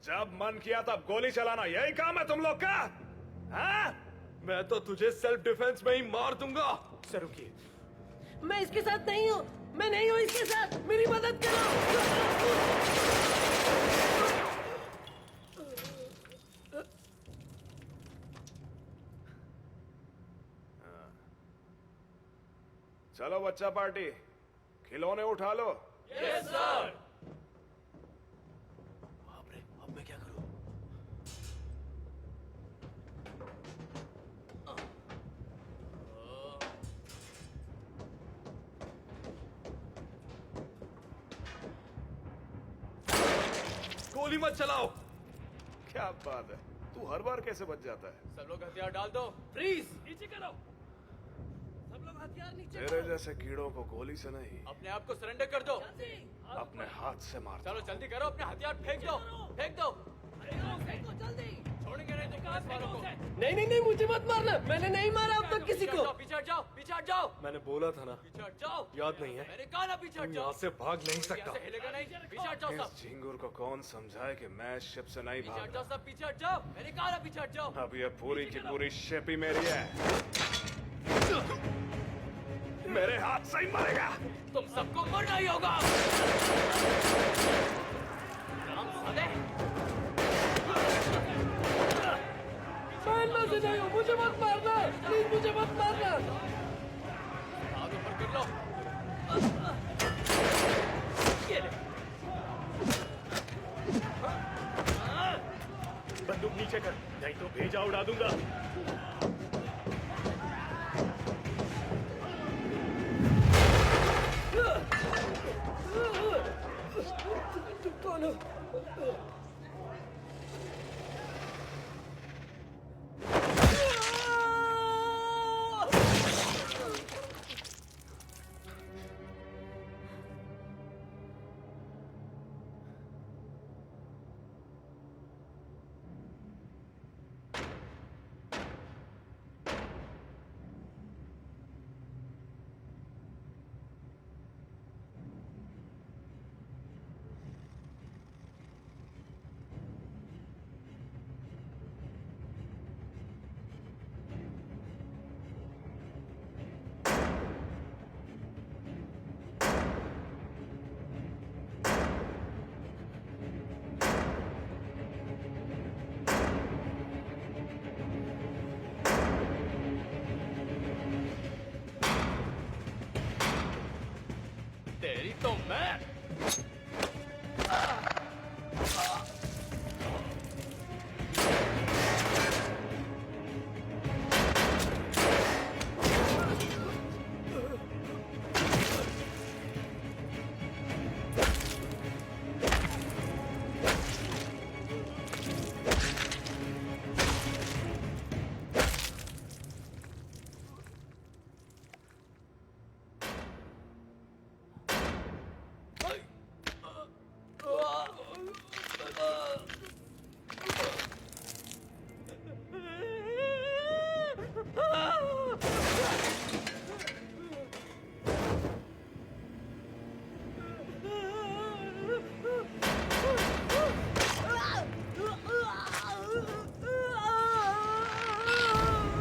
जब मन किया तब गोली चलाना, यही काम है तुम लोग का? हाँ? मैं तो तुझे सेल्फ डिफेंस में ही मार दूंगा। सर रुकिए। मैं इसके साथ नहीं हूँ, मैं नहीं हूँ इसके साथ, मेरी मदद करो। चलो बच्चा पार्टी, खिलौने उठा लो। Yes sir. बाप रे, अब मैं क्या करूं? गोली मत चलाओ। क्या बात है, तू हर बार कैसे बच जाता है? सब लोग हथियार डाल दो। फ्रीज, नीचे करो। सब लोग हथियार नीचे तेरे जैसे कीड़ों को गोली से नहीं, अपने आप को सरेंडर कर दो। अपने हाथ से मार। चलो जल्दी करो, अपने हथियार फेंक दो, फेंक दो। जल्दी। छोड़ेंगे नहीं तो पुलिस वालों को। नहीं, मुझे मत मारना, मैंने नहीं मारा अब तक किसी को। पीछे हट जाओ, पीछे हट जाओ। मैंने बोला था ना, पीछे हट जाओ। याद नहीं है? मैंने कहा ना पीछे हट तुम जाओ। यहाँ से भाग नहीं सकता। यहाँ से हिलेगा नहीं, पीछे हट जाओ सब। इस झिंगुर को कौन समझाए कि मैं शिप से नहीं पीछे हट भाग? जाओ सब, पीछे हट जाओ। मैंने कहा ना पीछे हट जाओ। अब ये पूरी की पूरी शिप ही मेरी है। मेरे हाथ से ही मरेगा। तुम सबको मरना ही होगा। राम साले। मारना से नहीं हो, मुझे मत मारना, प्लीज मुझे मत मारना। हाथ ऊपर कर लो। ये ले। बंदूक नीचे कर, नहीं तो भेजा उड़ा दूंगा। तुम कौन हो? तेरी तो मैं।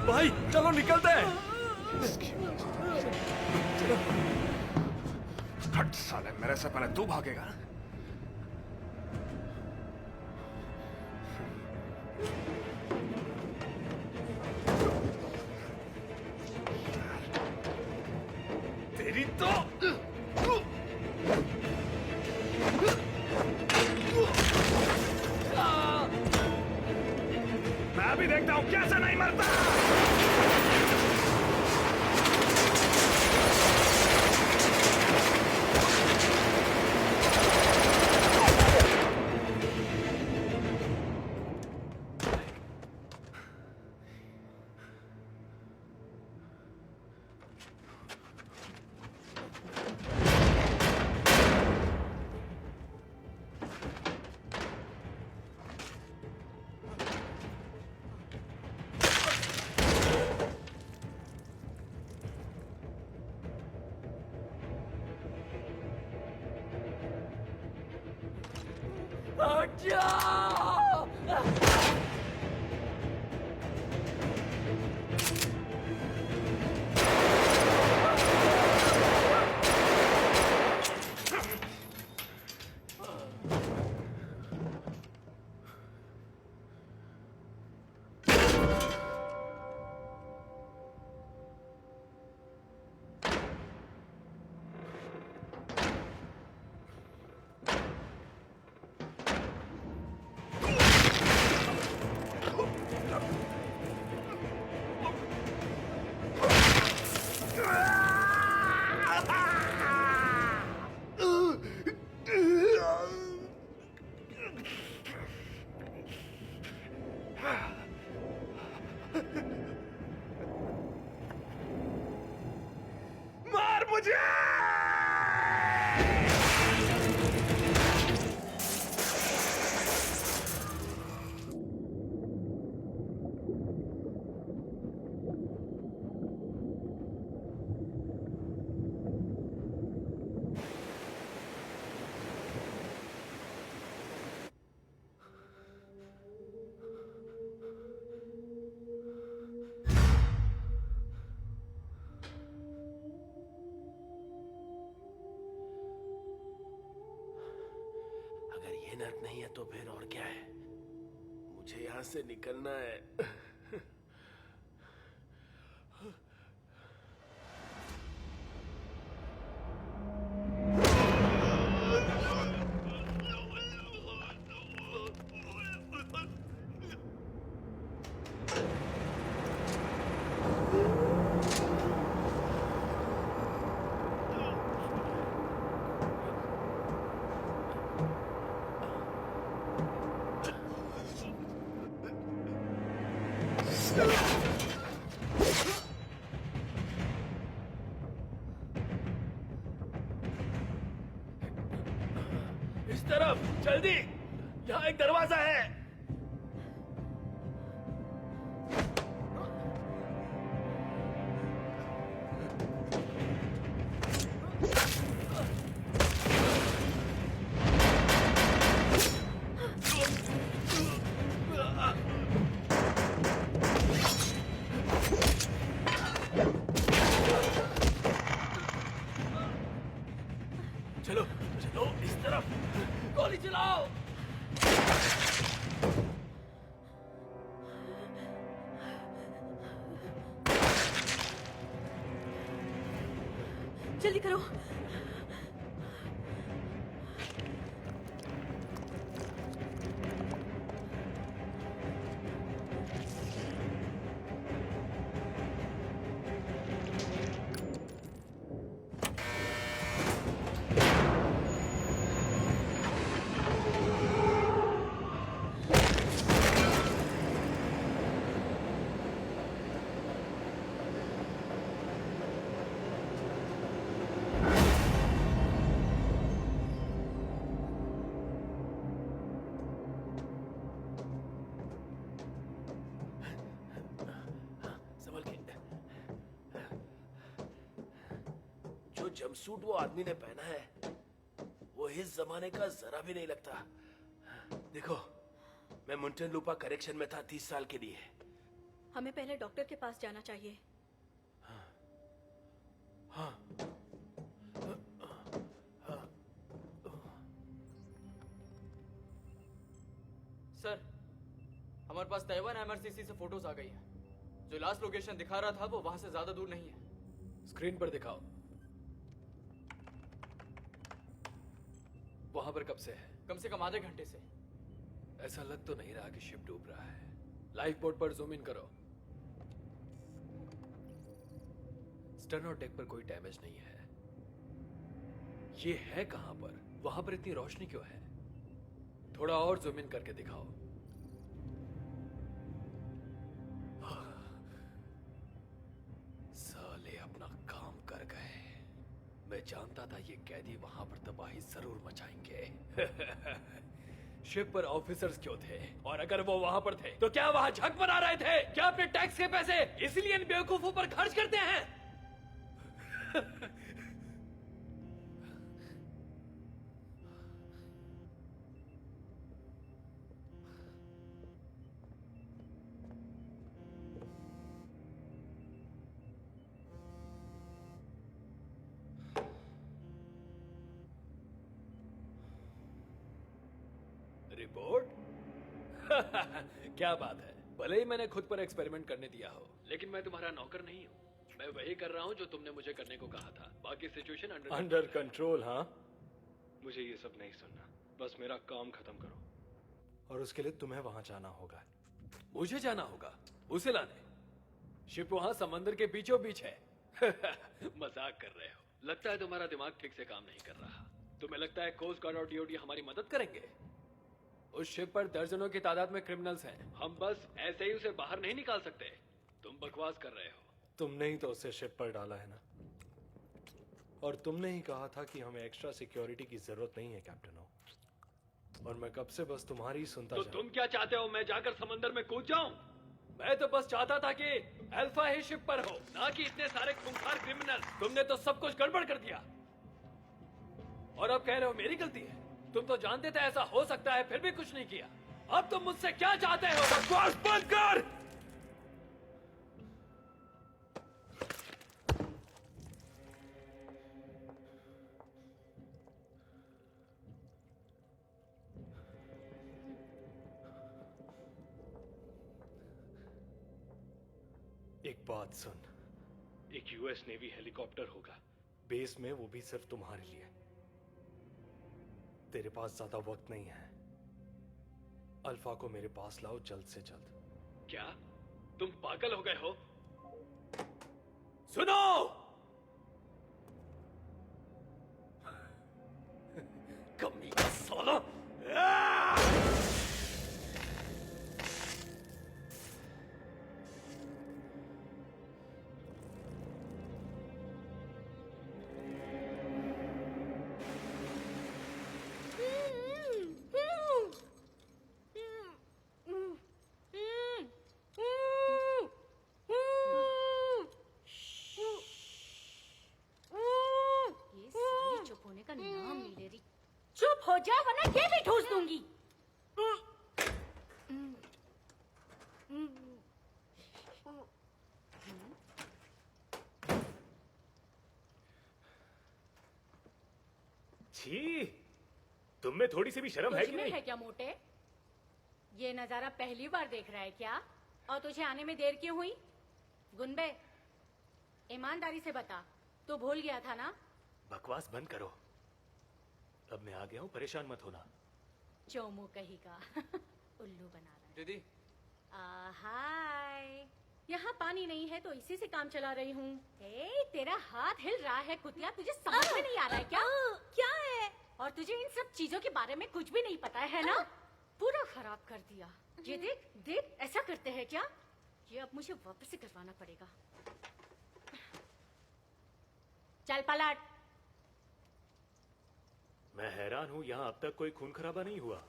भाई चलो निकलते हैं। हट साले, मेरे से पहले तू भागेगा। तेरी तो मैं भी देखता हूं कैसे नहीं मरता। मार मुझे। ये नर्क नहीं है तो फिर और क्या है? मुझे यहाँ से निकलना है। इस तरफ जल्दी, यहाँ एक दरवाजा है। चलो चलो इस तरफ, गोली चलाओ। जल्दी करो। संभल के। जो जंपसूट वो आदमी ने पहना है वो इस जमाने का जरा भी नहीं लगता। देखो, मैं मुंटन लूपा करेक्शन में था 30 साल के लिए। हमें पहले डॉक्टर के पास जाना चाहिए। हाँ। सर, हमारे पास ताइवान एमआरसीसी से फोटोज आ गई हैं। जो लास्ट लोकेशन दिखा रहा था वो वहां से ज्यादा दूर नहीं है। स्क्रीन पर दिखाओ। वहां पर कब से है? कम से कम आधे घंटे से। ऐसा लग तो नहीं रहा कि शिप डूब रहा है। लाइफ बोट पर जूम इन करो। स्टर्न और डेक पर कोई डैमेज नहीं है। ये है कहां पर? वहां पर इतनी रोशनी क्यों है? थोड़ा और जूम इन करके दिखाओ। साले अपना काम कर गए। मैं जानता था ये कैदी वहां पर तबाही जरूर मचाएंगे। शिप पर ऑफिसर्स क्यों थे? और अगर वो वहां पर थे तो क्या वहां झक बना रहे थे? क्या अपने टैक्स के पैसे इसलिए इन बेवकूफों पर खर्च करते हैं? रिपोर्ट? क्या बात है। भले ही मैंने खुद पर एक्सपेरिमेंट करने दिया हो, लेकिन मैं तुम्हारा नौकर नहीं हूँ। मैं वही कर रहा हूँ जो तुमने मुझे करने को कहा था। बाकी सिचुएशन अंडर कंट्रोल। हाँ, मुझे ये सब नहीं सुनना, बस मेरा काम खत्म करो। और उसके लिए तुम्हें वहां जाना होगा। मुझे जाना होगा उसे लाने? शिप वहां समंदर के बीचों बीच है। मजाक कर रहे हो। लगता है तुम्हारा दिमाग ठीक से काम नहीं कर रहा। तुम्हें लगता है कोस्ट गार्ड और डीओडी हमारी मदद करेंगे? उस शिप पर दर्जनों की तादाद में क्रिमिनल्स हैं। हम बस ऐसे ही उसे बाहर नहीं निकाल सकते। तुम बकवास कर रहे हो। तुमने ही तो उसे शिप पर डाला है ना, और तुमने ही कहा था कि हमें एक्स्ट्रा सिक्योरिटी की जरूरत नहीं है कैप्टन हो। और मैं कब से बस तुम्हारी ही सुनता तो जा तुम क्या चाहते हो? मैं जाकर समंदर में कूद जाऊं? मैं तो बस चाहता था कि अल्फा ही शिप पर हो, ना कि इतने सारे खूंखार क्रिमिनल। तुमने तो सब कुछ गड़बड़ कर दिया। और अब कह रहे हो मेरी गलती है? तुम तो जानते थे ऐसा हो सकता है, फिर भी कुछ नहीं किया। अब तुम मुझसे क्या चाहते हो? बकवास बंद कर। एक बात सुन, एक यूएस नेवी हेलीकॉप्टर होगा बेस में, वो भी सिर्फ तुम्हारे लिए। तेरे पास ज्यादा वक्त नहीं है। अल्फा को मेरे पास लाओ जल्द से जल्द। क्या तुम पागल हो गए हो? सुनो, कमी का साला। ये साली चुप होने का नाम नहीं ले रही। चुप हो जा वरना ये भी ठूस दूंगी। छी, तुम में थोड़ी सी भी शर्म है कि तुझ में नहीं? है क्या मोटे? ये नजारा पहली बार देख रहा है क्या? और तुझे आने में देर क्यों हुई? गुनबे, ईमानदारी से बता, तू भूल गया था ना? बकवास बंद करो। अब मैं आ गया हूँ, परेशान मत होना। चोमू कही का उल्लू बना रहा है। दीदी, हाय, यहाँ पानी नहीं है तो इसी से काम चला रही हूँ। तेरा हाथ हिल रहा है कुतिया, तुझे समझ में नहीं आ रहा है क्या? क्या है? और तुझे इन सब चीजों के बारे में कुछ भी नहीं पता है ना? पूरा खराब कर दिया। ये देख देख, ऐसा करते हैं क्या? ये अब मुझे वापस से करवाना पड़ेगा। चल पलट। मैं हैरान हूँ, यहाँ अब तक कोई खून खराबा नहीं हुआ।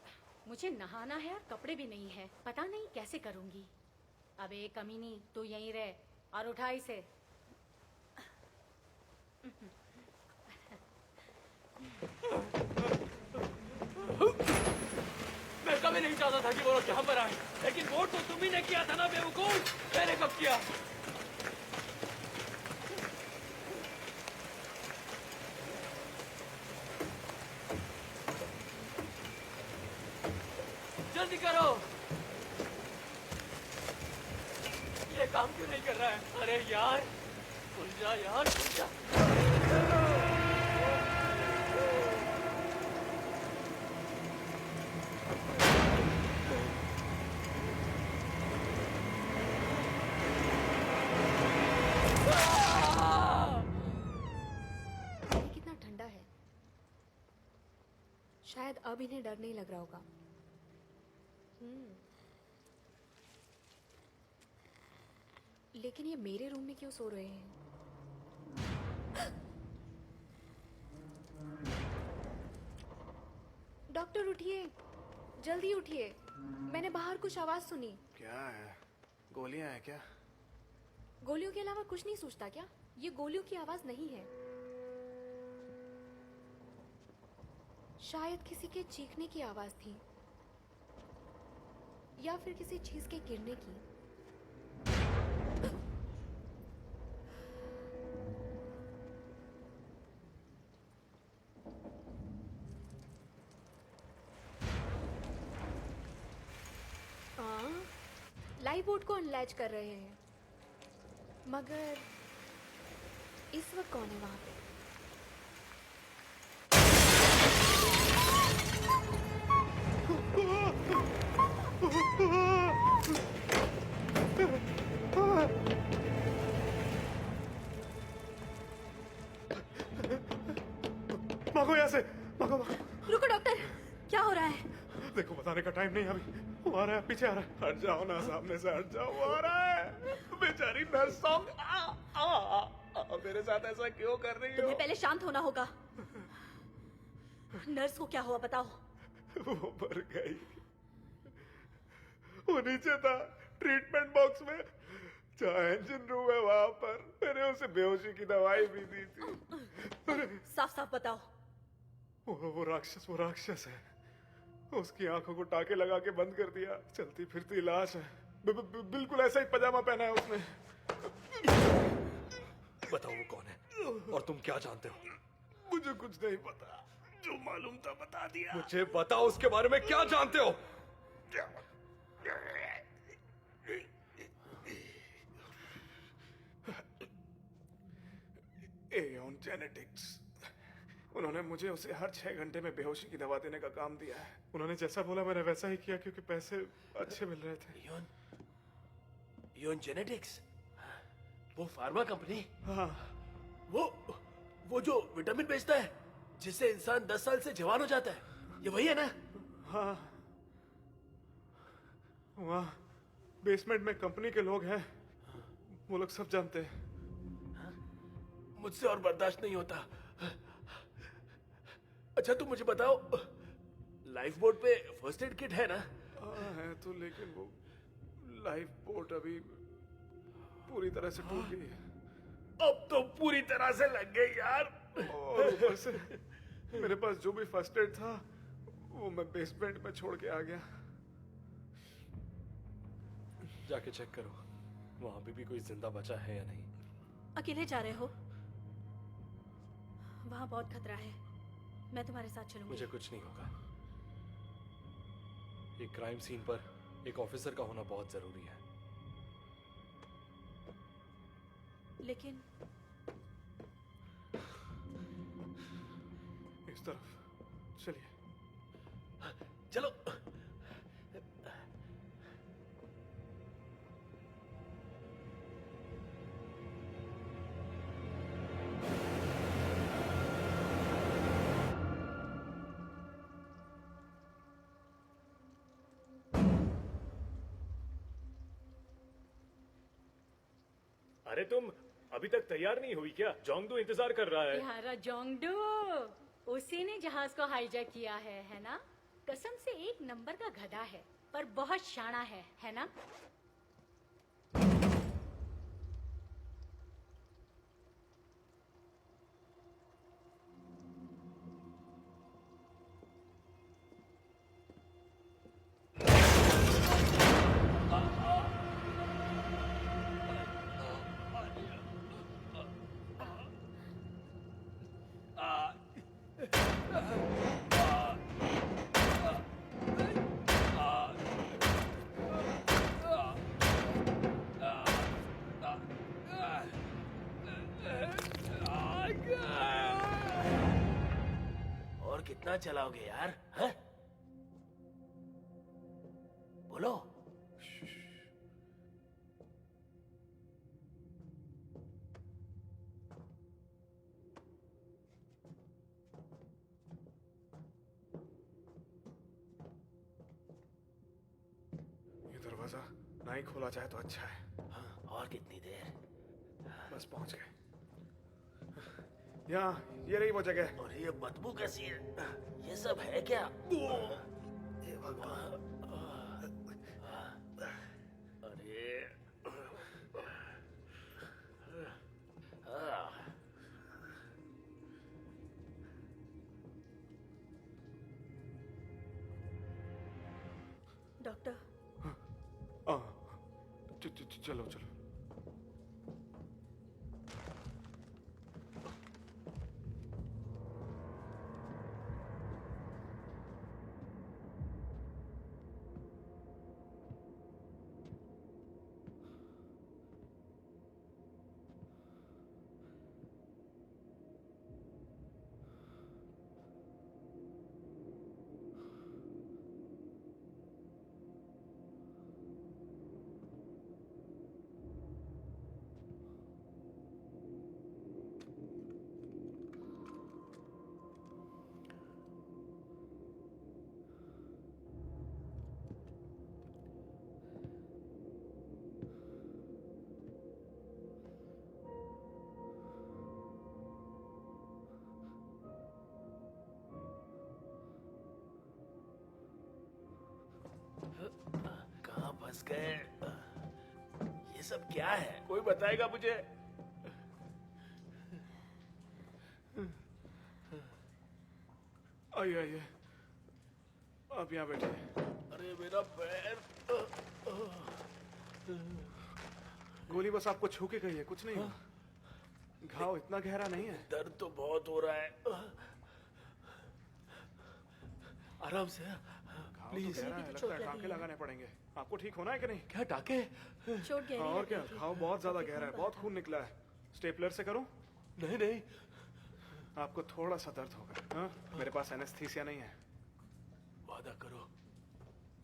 मुझे नहाना है और कपड़े भी नहीं है, पता नहीं कैसे करूंगी। अबे कमीनी, तू यहीं रह और उठा इसे। मैं कभी नहीं चाहता था कि वो लोग यहाँ पर आए, लेकिन वोट तो तुम ही ने किया था ना बेवकूफ। मैंने कब किया? जल्दी करो। ये काम क्यों नहीं कर रहा है? अरे यार, खुल जा यार, खुल जा। पानी कितना ठंडा है। शायद अब इन्हें डर नहीं लग रहा होगा। लेकिन ये मेरे रूम में क्यों सो रहे हैं? डॉक्टर उठिए, जल्दी उठिए। मैंने बाहर कुछ आवाज सुनी। क्या है? गोलियां हैं क्या? गोलियों के अलावा कुछ नहीं सूझता क्या? ये गोलियों की आवाज नहीं है। शायद किसी के चीखने की आवाज थी, या फिर किसी चीज के गिरने की। लाइव बोट को अनलैच कर रहे हैं, मगर इस वक्त कौन है वहां पे? भागो यहाँ से, भागो भागो। रुको डॉक्टर, क्या हो रहा है? देखो, बताने का टाइम नहीं अभी। वो आ रहा है, पीछे आ रहा है। हट जाओ ना, सामने से हट जाओ। वो आ रहा है। बेचारी नर्स मेरे साथ ऐसा क्यों कर रही हो? तुम्हें पहले शांत होना होगा। नर्स को क्या हुआ बताओ? वो मर गई। वो नीचे था, ट्रीटमेंट बॉक्स में। जहाँ इंजन रूम है वहां पर। मैंने उसे बेहोशी की दवाई भी दी थी। साफ साफ बताओ। वो राक्षस है। उसकी आंखों को टाके लगा के बंद कर दिया। चलती फिरती लाश है। बिल्कुल ऐसा ही पजामा पहना है उसने। बताओ वो कौन है और तुम क्या जानते हो? मुझे कुछ नहीं पता। जो मालूम था बता दिया। मुझे बताओ उसके बारे में क्या जानते हो? Aeon genetics. उन्होंने मुझे उसे हर 6 घंटे में बेहोशी की दवा देने का काम दिया है। उन्होंने जैसा बोला मैंने वैसा ही किया क्योंकि पैसे अच्छे मिल रहे थे। एओन जेनेटिक्स, वो फार्मा कंपनी? हाँ। वो जो विटामिन बेचता है जिससे इंसान 10 साल से जवान हो जाता है, ये वही है ना? हाँ, वहाँ बेसमेंट में कंपनी के लोग हैं, वो लोग सब जानते हैं। मुझसे और बर्दाश्त नहीं होता। अच्छा तुम मुझे बताओ, लाइफ बोट पे फर्स्ट एड किट है ना? हाँ है तो, लेकिन वो लाइफ बोट अभी पूरी तरह से टूट गई है। अब तो पूरी तरह से लग गई यार। और ऊपर से मेरे पास जो भी फर्स्ट एड था वो मैं बेसमेंट में छोड़ के आ गया। जाके चेक करो वहां पे भी कोई जिंदा बचा है या नहीं। अकेले जा रहे हो? वहाँ बहुत खतरा है, मैं तुम्हारे साथ चलूंगी। मुझे कुछ नहीं होगा। एक क्राइम सीन पर एक ऑफिसर का होना बहुत जरूरी है। लेकिन इस तरफ चलिए। चलो। अरे तुम अभी तक तैयार नहीं हुई क्या? जोंगडू इंतजार कर रहा है। यारा जोंगडू, उसी ने जहाज को हाईजैक किया है ना? कसम से एक नंबर का गधा है, पर बहुत शाना है ना? और कितना चलाओगे यार? हैं? बोलो। ये दरवाजा ना ही खोला जाए तो अच्छा है। हाँ, और कितनी देर? बस पहुंच गए। यहाँ ये रही वो जगह। और ये बदबू कैसी है? ये सब है क्या? हे भगवान। अरे डॉक्टर, चलो चलो। कहाँ फंस गए? ये सब क्या है? कोई बताएगा मुझे? आइए आइए, आप यहाँ बैठिए। अरे मेरा पैर। गोली बस आपको छू के गई है, कुछ नहीं हुआ। घाव इतना गहरा नहीं है। दर्द तो बहुत हो रहा है। आराम से प्लीज। गहरा है, लगता है टाँके लगाने पड़ेंगे। आपको ठीक होना है कि नहीं? क्या टाके? चोट गहरी और लग क्या, रही थी। घाव बहुत ज्यादा गहरा है, बहुत खून निकला है। स्टेपलर से करूं? नहीं नहीं, आपको थोड़ा सा दर्द होगा। हाँ, मेरे पास एनेस्थीसिया नहीं है। वादा करो,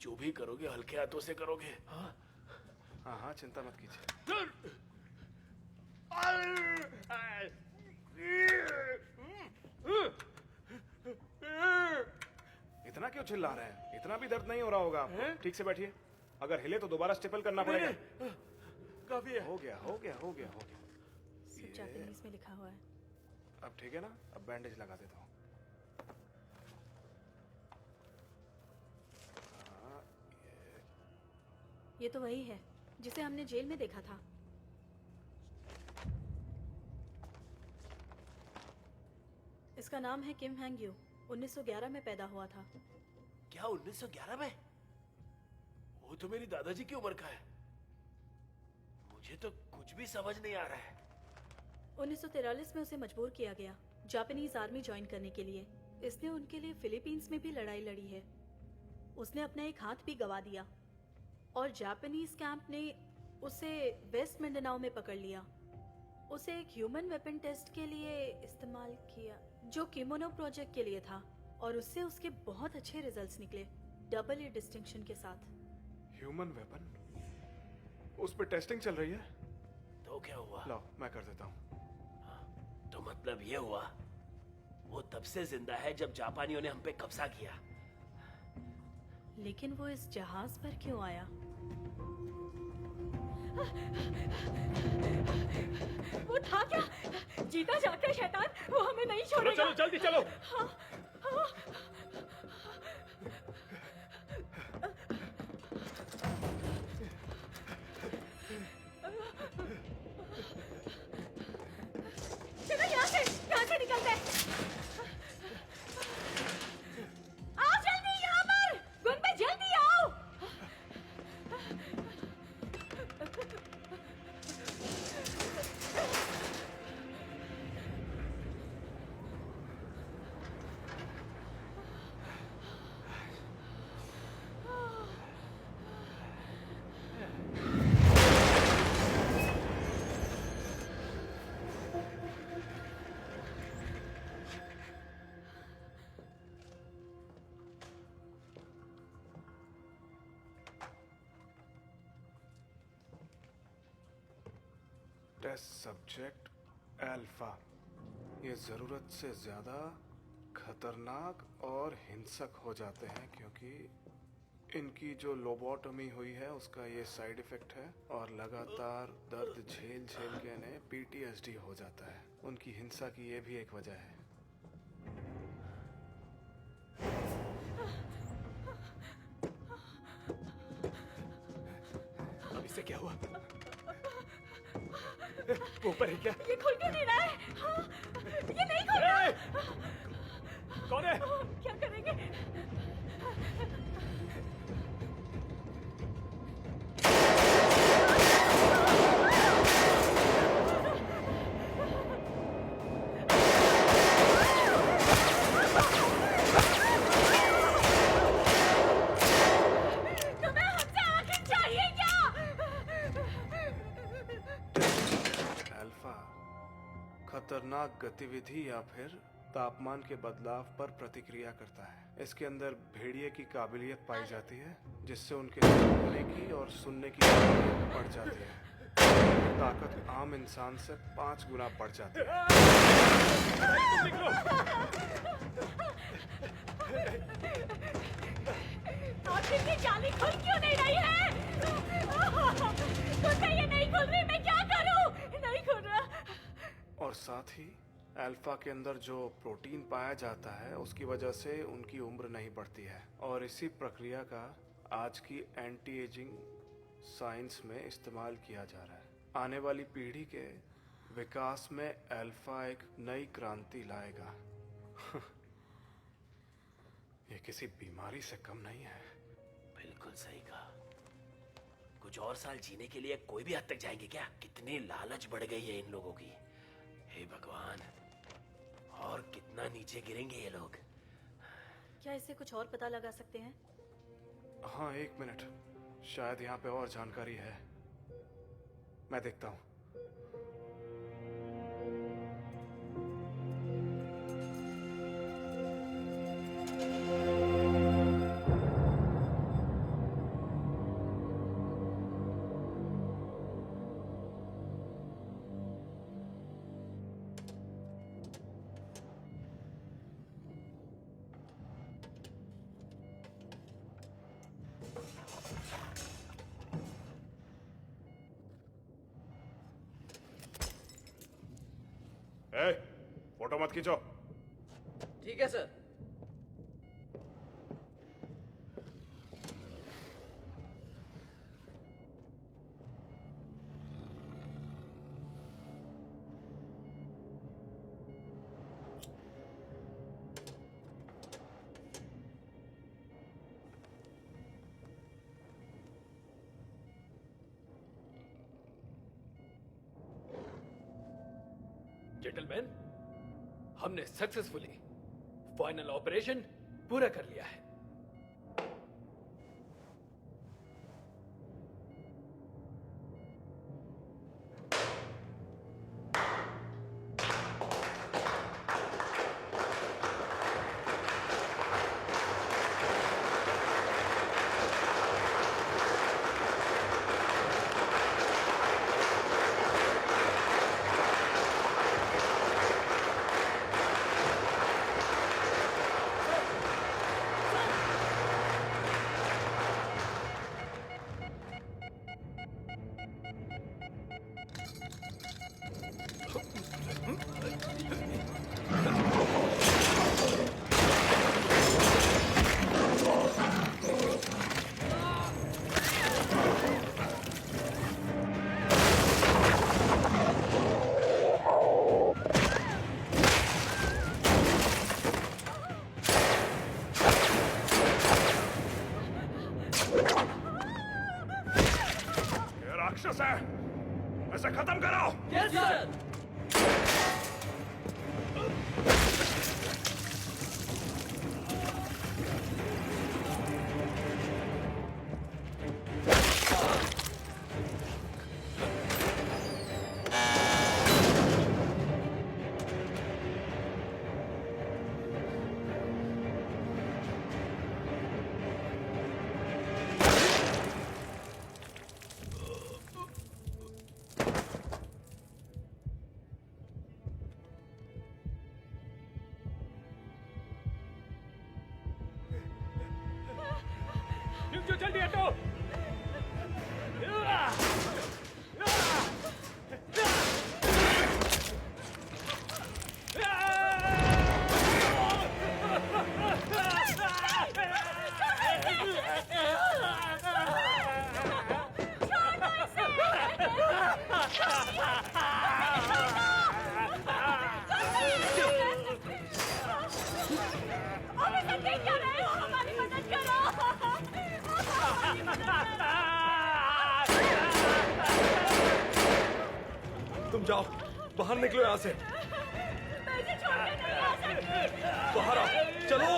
जो भी करोगे हल्के हाथों से करोगे। हाँ हाँ हाँ, चिंता मत कीजिए। इतना क्यों चिल्ला रहे हैं? इतना भी दर्द नहीं हो रहा होगा आपको। ठीक से बैठिए। अगर हिले तो दोबारा स्टेपल करना पड़ेगा। काफी है। हो गया हो गया हो गया हो गया। सिर्फ जापानीज में लिखा हुआ है। अब ठीक है ना? अब बैंडेज लगा देता हूँ। हाँ, ये तो वही है जिसे हमने जेल में देखा था। इसका नाम है किम हैंग यू। 1911 में पैदा हुआ था। क्या 1911 में? वो तो मेरी दादाजी की उम्र का है। मुझे तो कुछ भी समझ नहीं आ रहा है। 1943 में उसे मजबूर किया गया जापानीज आर्मी ज्वाइन करने के लिए। इसने उनके लिए फिलीपींस में भी लड़ाई लड़ी है। उसने अपना एक हाथ भी गंवा दिया और जापानीज कैंप ने उसे वेस्ट मिंडानाओ में पकड़ लिया। उसे एक ह्यूमन वेपन टेस्ट के लिए इस्तेमाल किया जो किमोनो प्रोजेक्ट के लिए था और उससे उसके बहुत अच्छे रिजल्ट्स निकले, डबल ए डिस्टिंक्शन के साथ। Human weapon? उस पर टेस्टिंग चल रही है? तो क्या हुआ? लो, मैं कर देता हूँ। तो मतलब ये हुआ वो तब से जिंदा है जब जापानियों ने हम पे कब्जा किया। लेकिन वो इस जहाज पर क्यों आया? वो था क्या? जीता जाके शैतान, वो हमें नहीं छोड़ेगा। चलो जल्दी चलो। हाँ, हाँ। चलो यहाँ से निकलते हैं। आओ जल्दी यहाँ पर, गुनबे जल्दी आओ। Test subject alpha. ये जरूरत से ज्यादा खतरनाक और हिंसक हो जाते हैं क्योंकि इनकी जो लोबोटमी हुई है उसका ये साइड इफेक्ट है और लगातार दर्द झेल झेल के इन्हें PTSD हो जाता है। उनकी हिंसा की ये भी एक वजह है। अब इससे क्या हुआ? वो ऊपर है क्या? ये खुल क्यों नहीं रहा है? हाँ, ये नहीं खुल रहा। कौन है? क्या करेंगे? तुम्हें हमसे आखिर चाहिए क्या? अल्फा खतरनाक गतिविधि या फिर तापमान के बदलाव पर प्रतिक्रिया करता है। इसके अंदर भेड़िए की काबिलियत पाई जाती है जिससे उनके सुनने की और सुनने की काबिलियत बढ़ जाती है। ताकत आम इंसान से 5 गुना बढ़ जाती है। आखिर ये जाली खुल क्यों नहीं रही है? तो ये नहीं खुल रही, मैं क्या करूं? नहीं खुल रहा। और साथ ही अल्फा के अंदर जो प्रोटीन पाया जाता है उसकी वजह से उनकी उम्र नहीं बढ़ती है और इसी प्रक्रिया का आज की एंटी एजिंग साइंस में इस्तेमाल किया जा रहा है। आने वाली पीढ़ी के विकास में अल्फा एक नई क्रांति लाएगा। ये किसी बीमारी से कम नहीं है। बिल्कुल सही कहा। कुछ और साल जीने के लिए कोई भी हद तक जाएंगे क्या? कितनी लालच बढ़ गई है इन लोगों की। हे भगवान, और कितना नीचे गिरेंगे ये लोग। क्या इससे कुछ और पता लगा सकते हैं? हाँ, 1 मिनट, शायद यहाँ पे और जानकारी है। मैं देखता हूँ। ए, फोटो मत खींचो। ठीक है सर। जेंटलमैन, हमने सक्सेसफुली फाइनल ऑपरेशन पूरा कर लिया है। ये राक्षस है, इसे खत्म करो। Yes sir. जल्दी हटो। तुम जाओ, बाहर निकलो यहाँ से। बाहर आओ, चलो।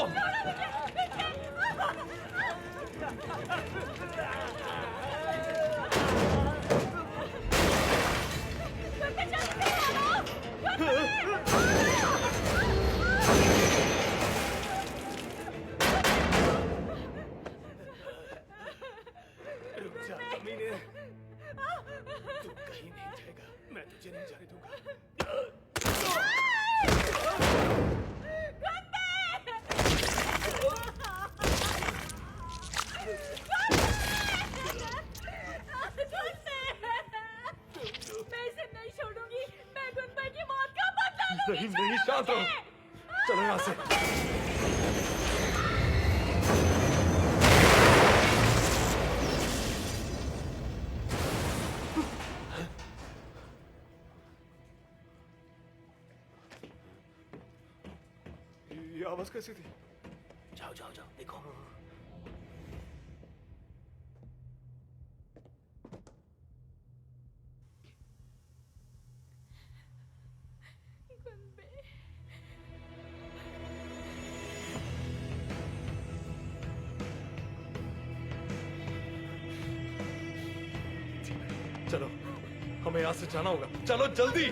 रुक जा कमीने, तू कहीं नहीं जाएगा, मैं तुझे नहीं जाने दूंगा। मैं इसे नहीं छोड़ूंगी। मैं गुनबे की मौत का बदला लूंगी। नहीं, शांत रहो। चलो यहाँ से। ये आवाज कैसी थी? जाओ जाओ जाओ, देखो। चलो, हमें यहाँ से जाना होगा। चलो जल्दी।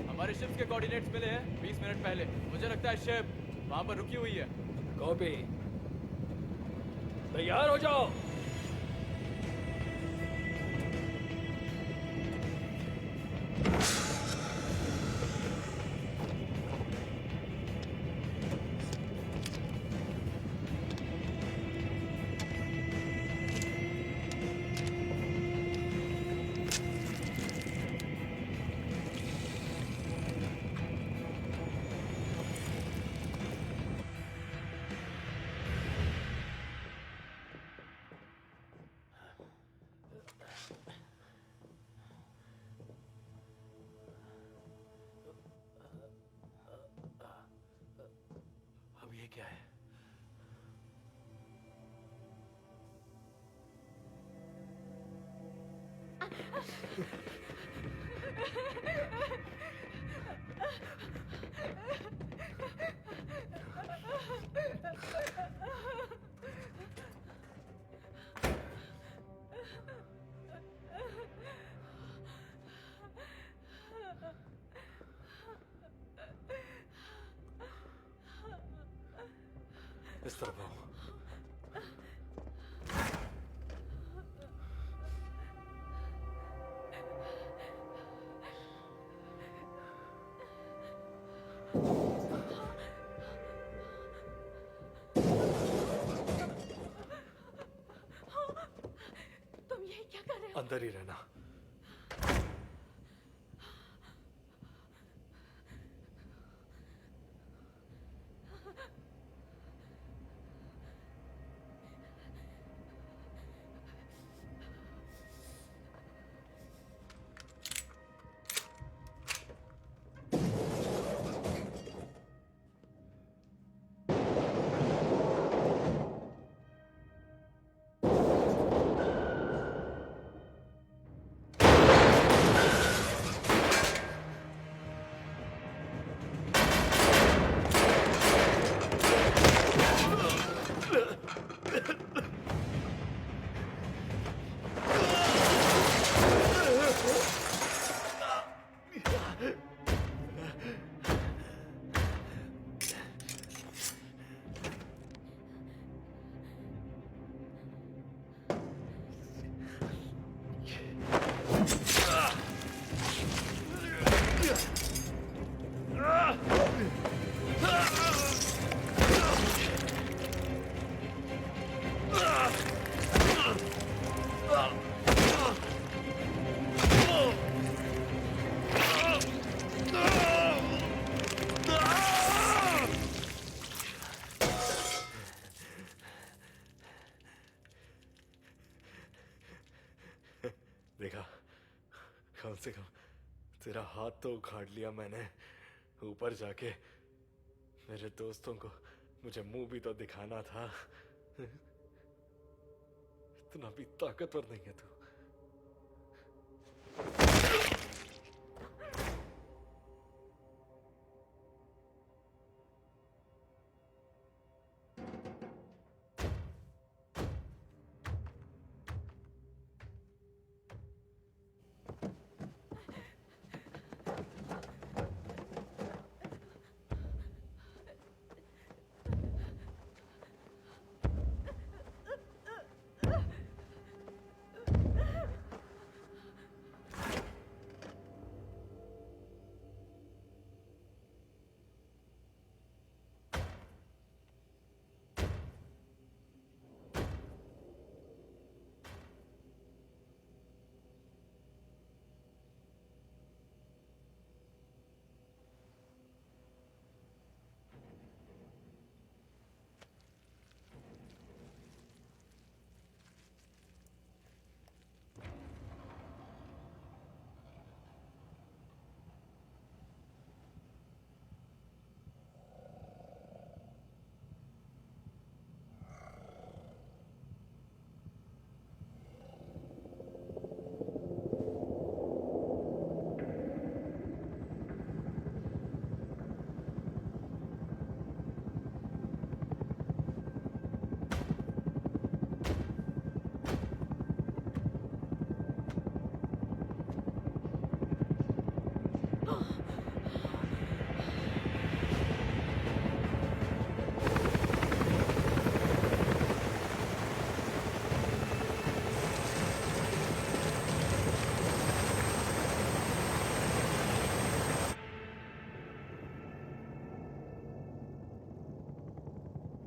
हमारे शिप के कोऑर्डिनेट्स मिले हैं 20 मिनट पहले। मुझे लगता है शिप वहां पर रुकी हुई है। कॉपी। तैयार हो जाओ। क्या है? इस तरफ आओ। तुम ये क्या कर रहे हो? अंदर ही रहना। देखा, कम से कम तेरा हाथ तो उखाड़ लिया मैंने। ऊपर जाके मेरे दोस्तों को मुझे मुंह भी तो दिखाना था। इतना भी ताकतवर नहीं है तू।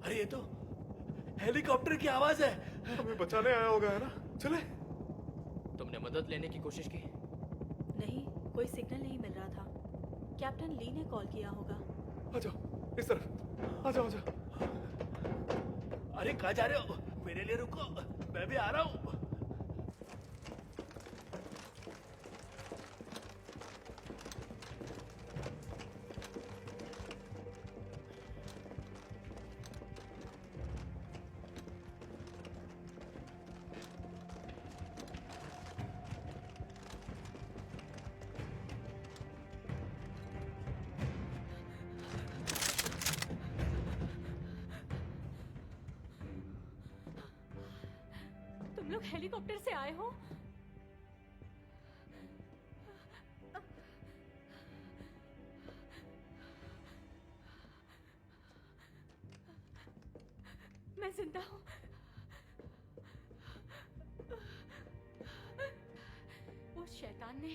अरे ये तो हेलीकॉप्टर की आवाज है। हमें बचाने आया होगा, है ना? चले। तुमने मदद लेने की कोशिश की? नहीं, कोई सिग्नल नहीं मिल रहा था। कैप्टन ली ने कॉल किया होगा। आ जाओ, इस तरफ। आ जाओ, आ जाओ। अरे कहाँ जा रहे हो? मेरे लिए रुको, मैं भी आ रहा हूँ। लोग हेलीकॉप्टर से आए हो? मैं जिंदा हूँ। उस शैतान ने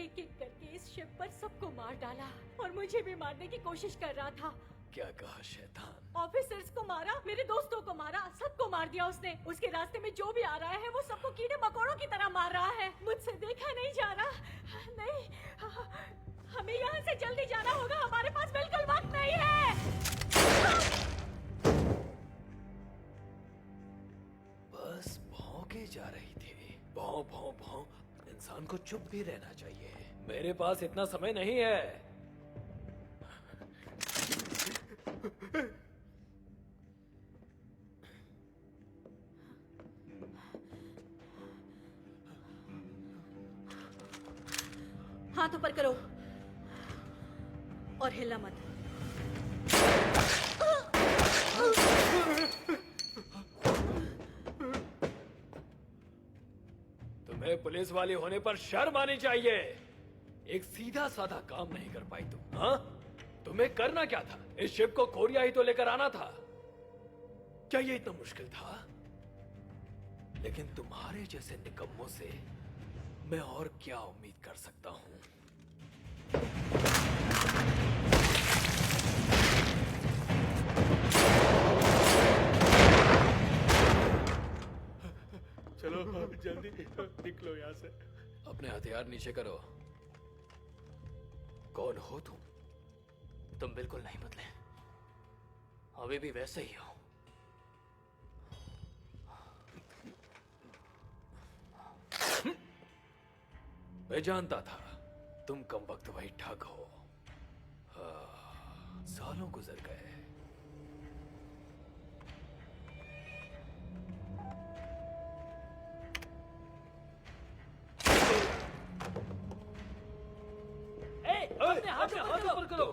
एक एक करके इस शिप पर सबको मार डाला और मुझे भी मारने की कोशिश कर रहा था। क्या कहा शैतान? ऑफिसर्स को मारा, मेरे दोस्तों को मारा, सबको मार दिया उसने। उसके रास्ते में जो भी आ रहा है वो सबको कीड़े मकोड़ों की तरह मार रहा है। मुझसे देखा नहीं जा रहा। नहीं, हमें यहाँ से जल्दी जाना होगा। हमारे पास बिल्कुल वक्त नहीं है। बस भौंके जा रही थी। भौं भौं भौं। इंसान को चुप भी रहना चाहिए। मेरे पास इतना समय नहीं है। हाथ ऊपर करो और हिलना मत। तुम्हें पुलिस वाले होने पर शर्म आनी चाहिए। एक सीधा साधा काम नहीं कर पाई तुम। हाँ, तुम्हें करना क्या था? इस शिप को कोरिया ही तो लेकर आना था। क्या ये इतना मुश्किल था? लेकिन तुम्हारे जैसे निकम्मों से मैं और क्या उम्मीद कर सकता हूं? चलो जल्दी निकलो यहाँ से। अपने हथियार नीचे करो। कौन हो तुम? तुम बिल्कुल नहीं बदले, अभी भी वैसे ही हो। मैं जानता था तुम कमबख्त वही ठग हो। हाँ, सालों गुजर गए। अपने हाथ ऊपर करो।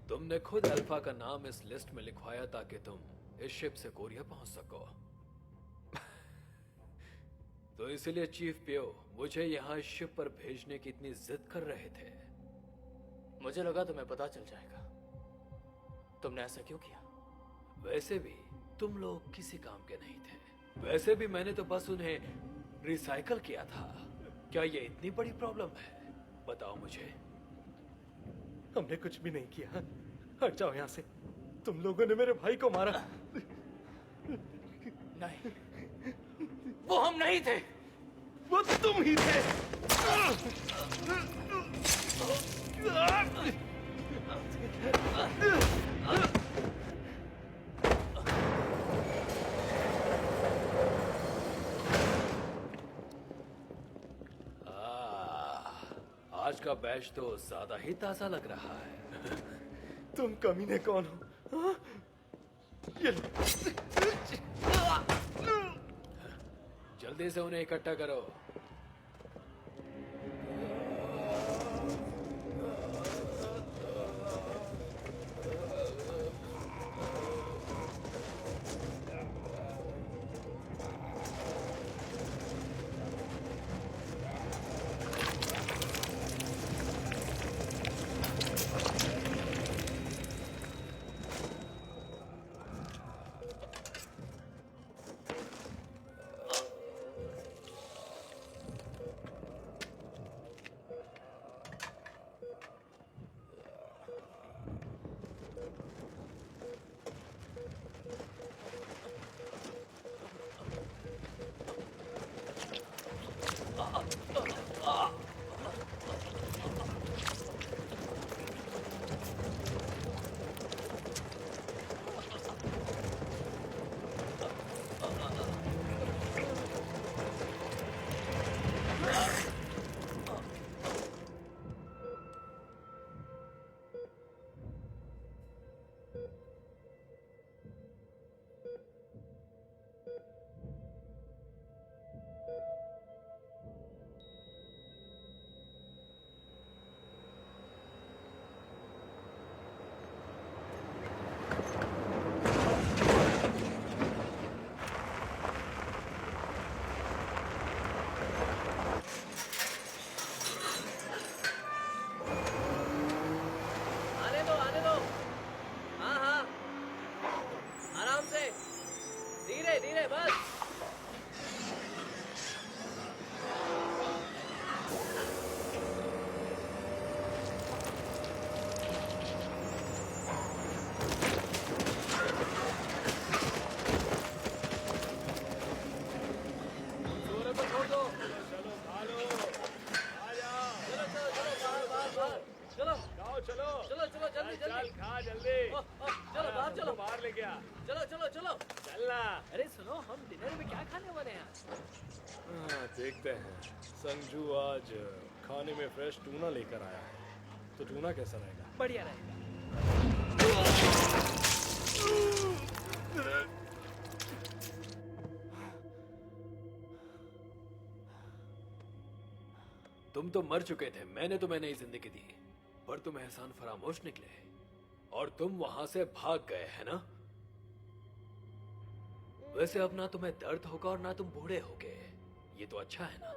तुमने खुद अल्फा का नाम इस लिस्ट में लिखवाया ताकि तुम इस शिप से कोरिया पहुंच सको। तो इसलिए चीफ पियो मुझे यहाँ इस शिप पर भेजने की इतनी जिद कर रहे थे। मुझे लगा तुम्हें पता चल जाएगा। तुमने ऐसा क्यों किया? वैसे भी तुम लोग किसी काम के नहीं थे। वैसे भी मैंने तो बस उन्हें रिसाइकल किया था। क्या ये इतनी बड़ी प्रॉब्लम है? बताओ मुझे। हमने कुछ भी नहीं किया। हट जाओ यहाँ से। तुम लोगों ने मेरे भाई को मारा। नहीं, वो हम नहीं थे। वो तुम ही थे। आज का बैच तो ज्यादा ही ताजा लग रहा है। तुम कमीने कौन हो? हाँ? ये लो। जल्दी से उन्हें इकट्ठा करो। धीरे धीरे बस। जोरे पर छोड़ दो। चलो भालो, आ जाओ। चलो जाओ चलो। चलो चलो जल्दी चल जल्दी। खा जल्दी। चलो बाहर चलो। बाहर ले गया। चलो चलो चलो। चलना। अरे सुनो, हम डिनर में क्या खाने वाले हैं? देखते हैं। संजू आज खाने में फ्रेश टूना लेकर आया है, तो टूना कैसा रहेगा? बढ़िया रहेगा। तुम तो मर चुके थे, मैंने तुम्हें नई जिंदगी दी, पर तुम एहसान फरामोश निकले और तुम वहां से भाग गए, है ना? वैसे अब ना तुम्हें दर्द होगा और ना तुम बूढ़े होगे, ये तो अच्छा है ना?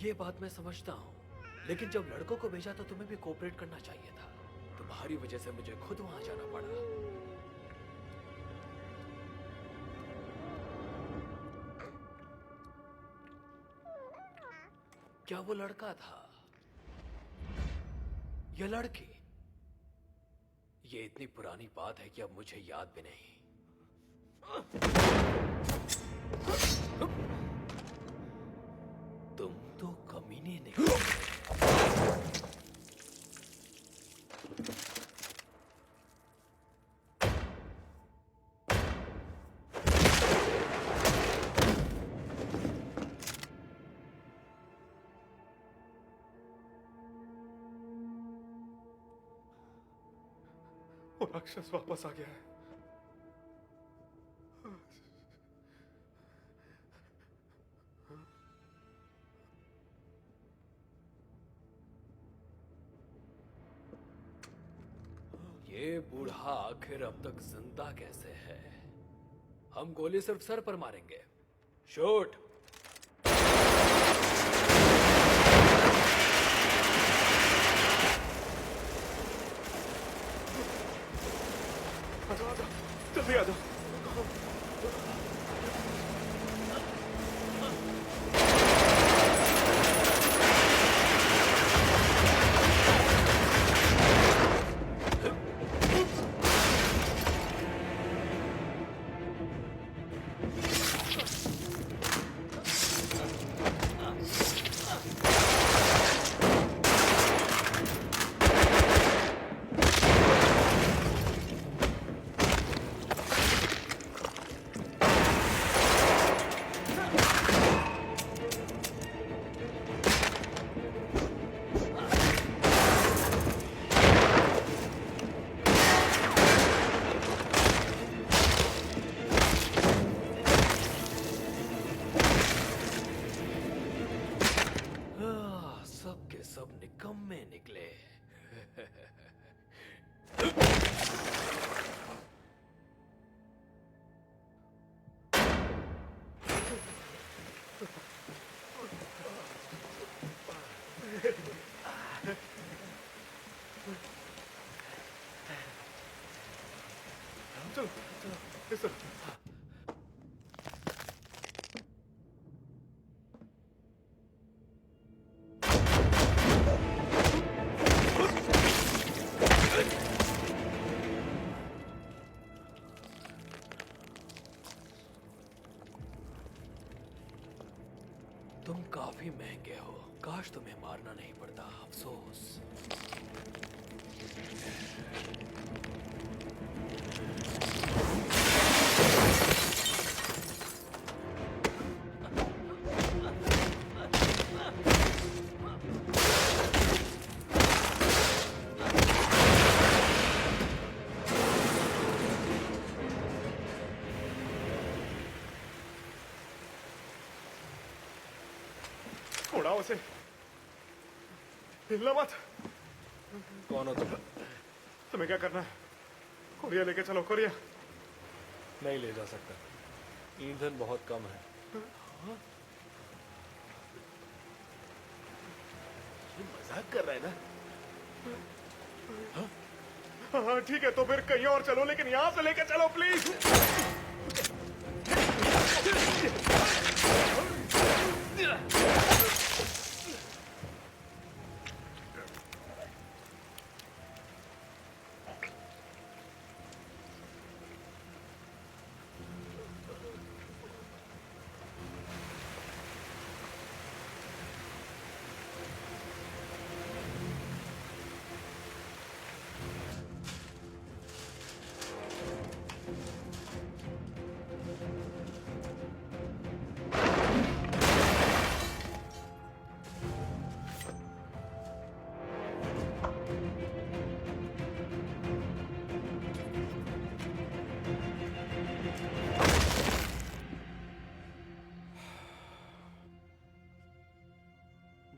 ये बात मैं समझता हूँ, लेकिन जब लड़कों को भेजा तो तुम्हें भी कोऑपरेट करना चाहिए था। तुम्हारी वजह से मुझे खुद वहां जाना पड़ा। क्या वो लड़का था या लड़की? ये इतनी पुरानी बात है कि अब मुझे याद भी नहीं। तुम तो कमीने निकले। वो राक्षस वापस आ गया है। ये बूढ़ा आखिर अब तक जिंदा कैसे है? हम गोली सिर्फ सर पर मारेंगे। शूट। जल्दी आ जाओ। सब के सब निकम्मे निकले। चलो चलो इस तरफ। तुम काफी महंगे हो, काश तुम्हें मारना नहीं पड़ता। अफसोस। उड़ाओ उसे, हिलना मत। कौन हो तुम? तुम्हें क्या करना है? कोरिया लेके चलो, कोरिया। नहीं ले जा सकता, ईंधन बहुत कम है। ये मजाक कर रहा है ना? हाँ ठीक है, तो फिर कहीं और चलो, लेकिन यहाँ से लेके चलो प्लीज।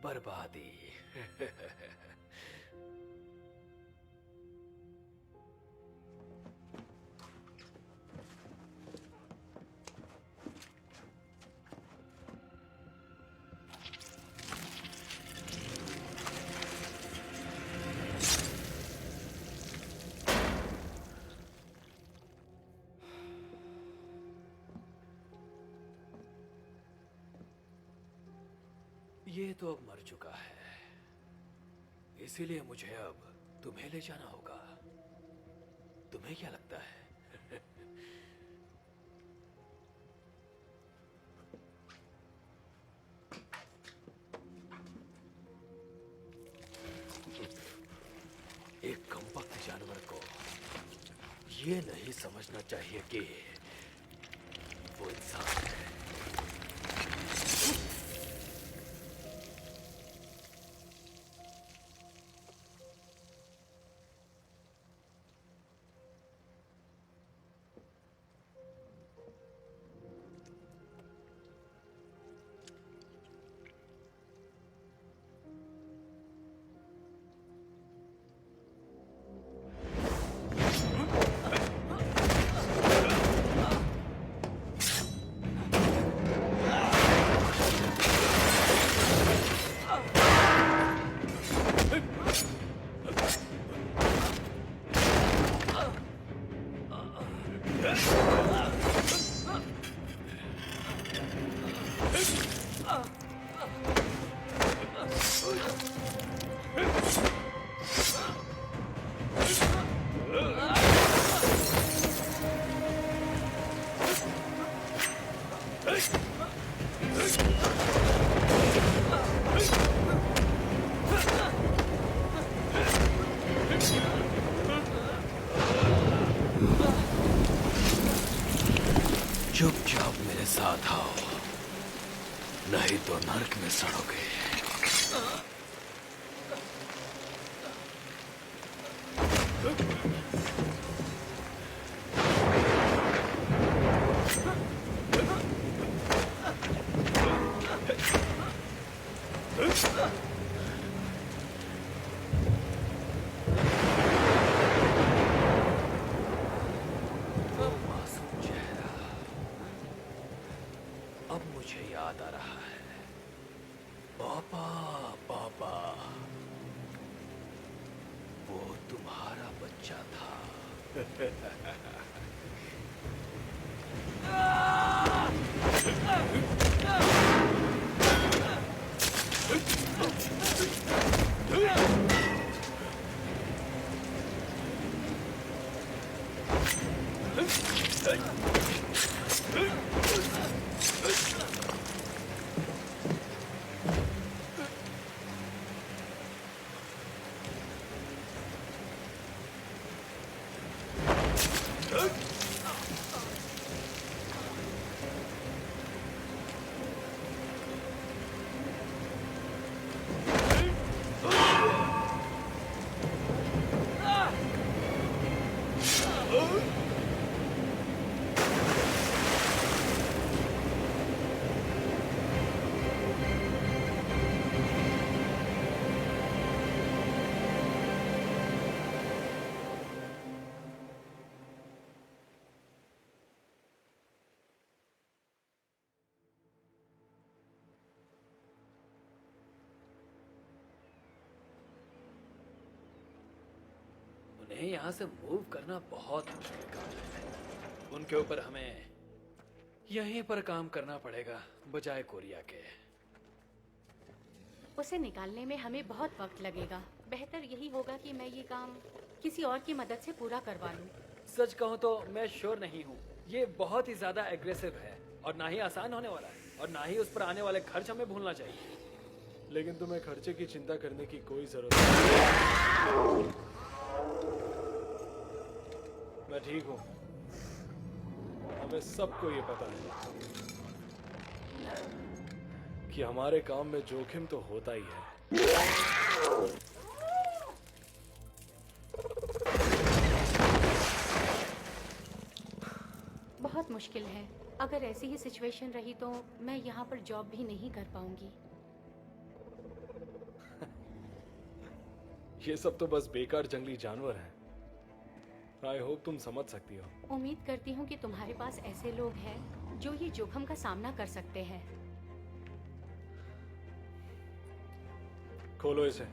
बर्बादी। ये तो अब मर चुका है, इसीलिए मुझे अब तुम्हें ले जाना होगा। तुम्हें क्या लगता है? एक कमबख्त जानवर को ये नहीं समझना चाहिए कि वो इंसान है। चुपचाप मेरे साथ आओ, नहीं तो नर्क में सड़ोगे। अब मुझे याद आ रहा है, पापा पापा, वो तुम्हारा बच्चा था। उन्हें यहाँ से मूव करना बहुत मुश्किल काम है। उनके ऊपर हमें यहीं पर काम करना पड़ेगा बजाय कोरिया के। उसे निकालने में हमें बहुत वक्त लगेगा। बेहतर यही होगा कि मैं ये काम किसी और की मदद से पूरा करवा लूं। सच कहूं तो मैं श्योर नहीं हूँ। ये बहुत ही ज्यादा एग्रेसिव है और ना ही आसान होने वाला है और ना ही उस पर आने वाले खर्च हमें भूलना चाहिए। लेकिन तुम्हें खर्चे की चिंता करने की कोई जरूरत नहीं। मैं ठीक हूँ। हमें सबको ये पता है कि हमारे काम में जोखिम तो होता ही है। बहुत मुश्किल है। अगर ऐसी ही सिचुएशन रही तो मैं यहाँ पर जॉब भी नहीं कर पाऊंगी। ये सब तो बस बेकार जंगली जानवर हैं। आई होप तुम समझ सकती हो। उम्मीद करती हूँ कि तुम्हारे पास ऐसे लोग हैं जो ये जोखिम का सामना कर सकते हैं। खोलो इसे।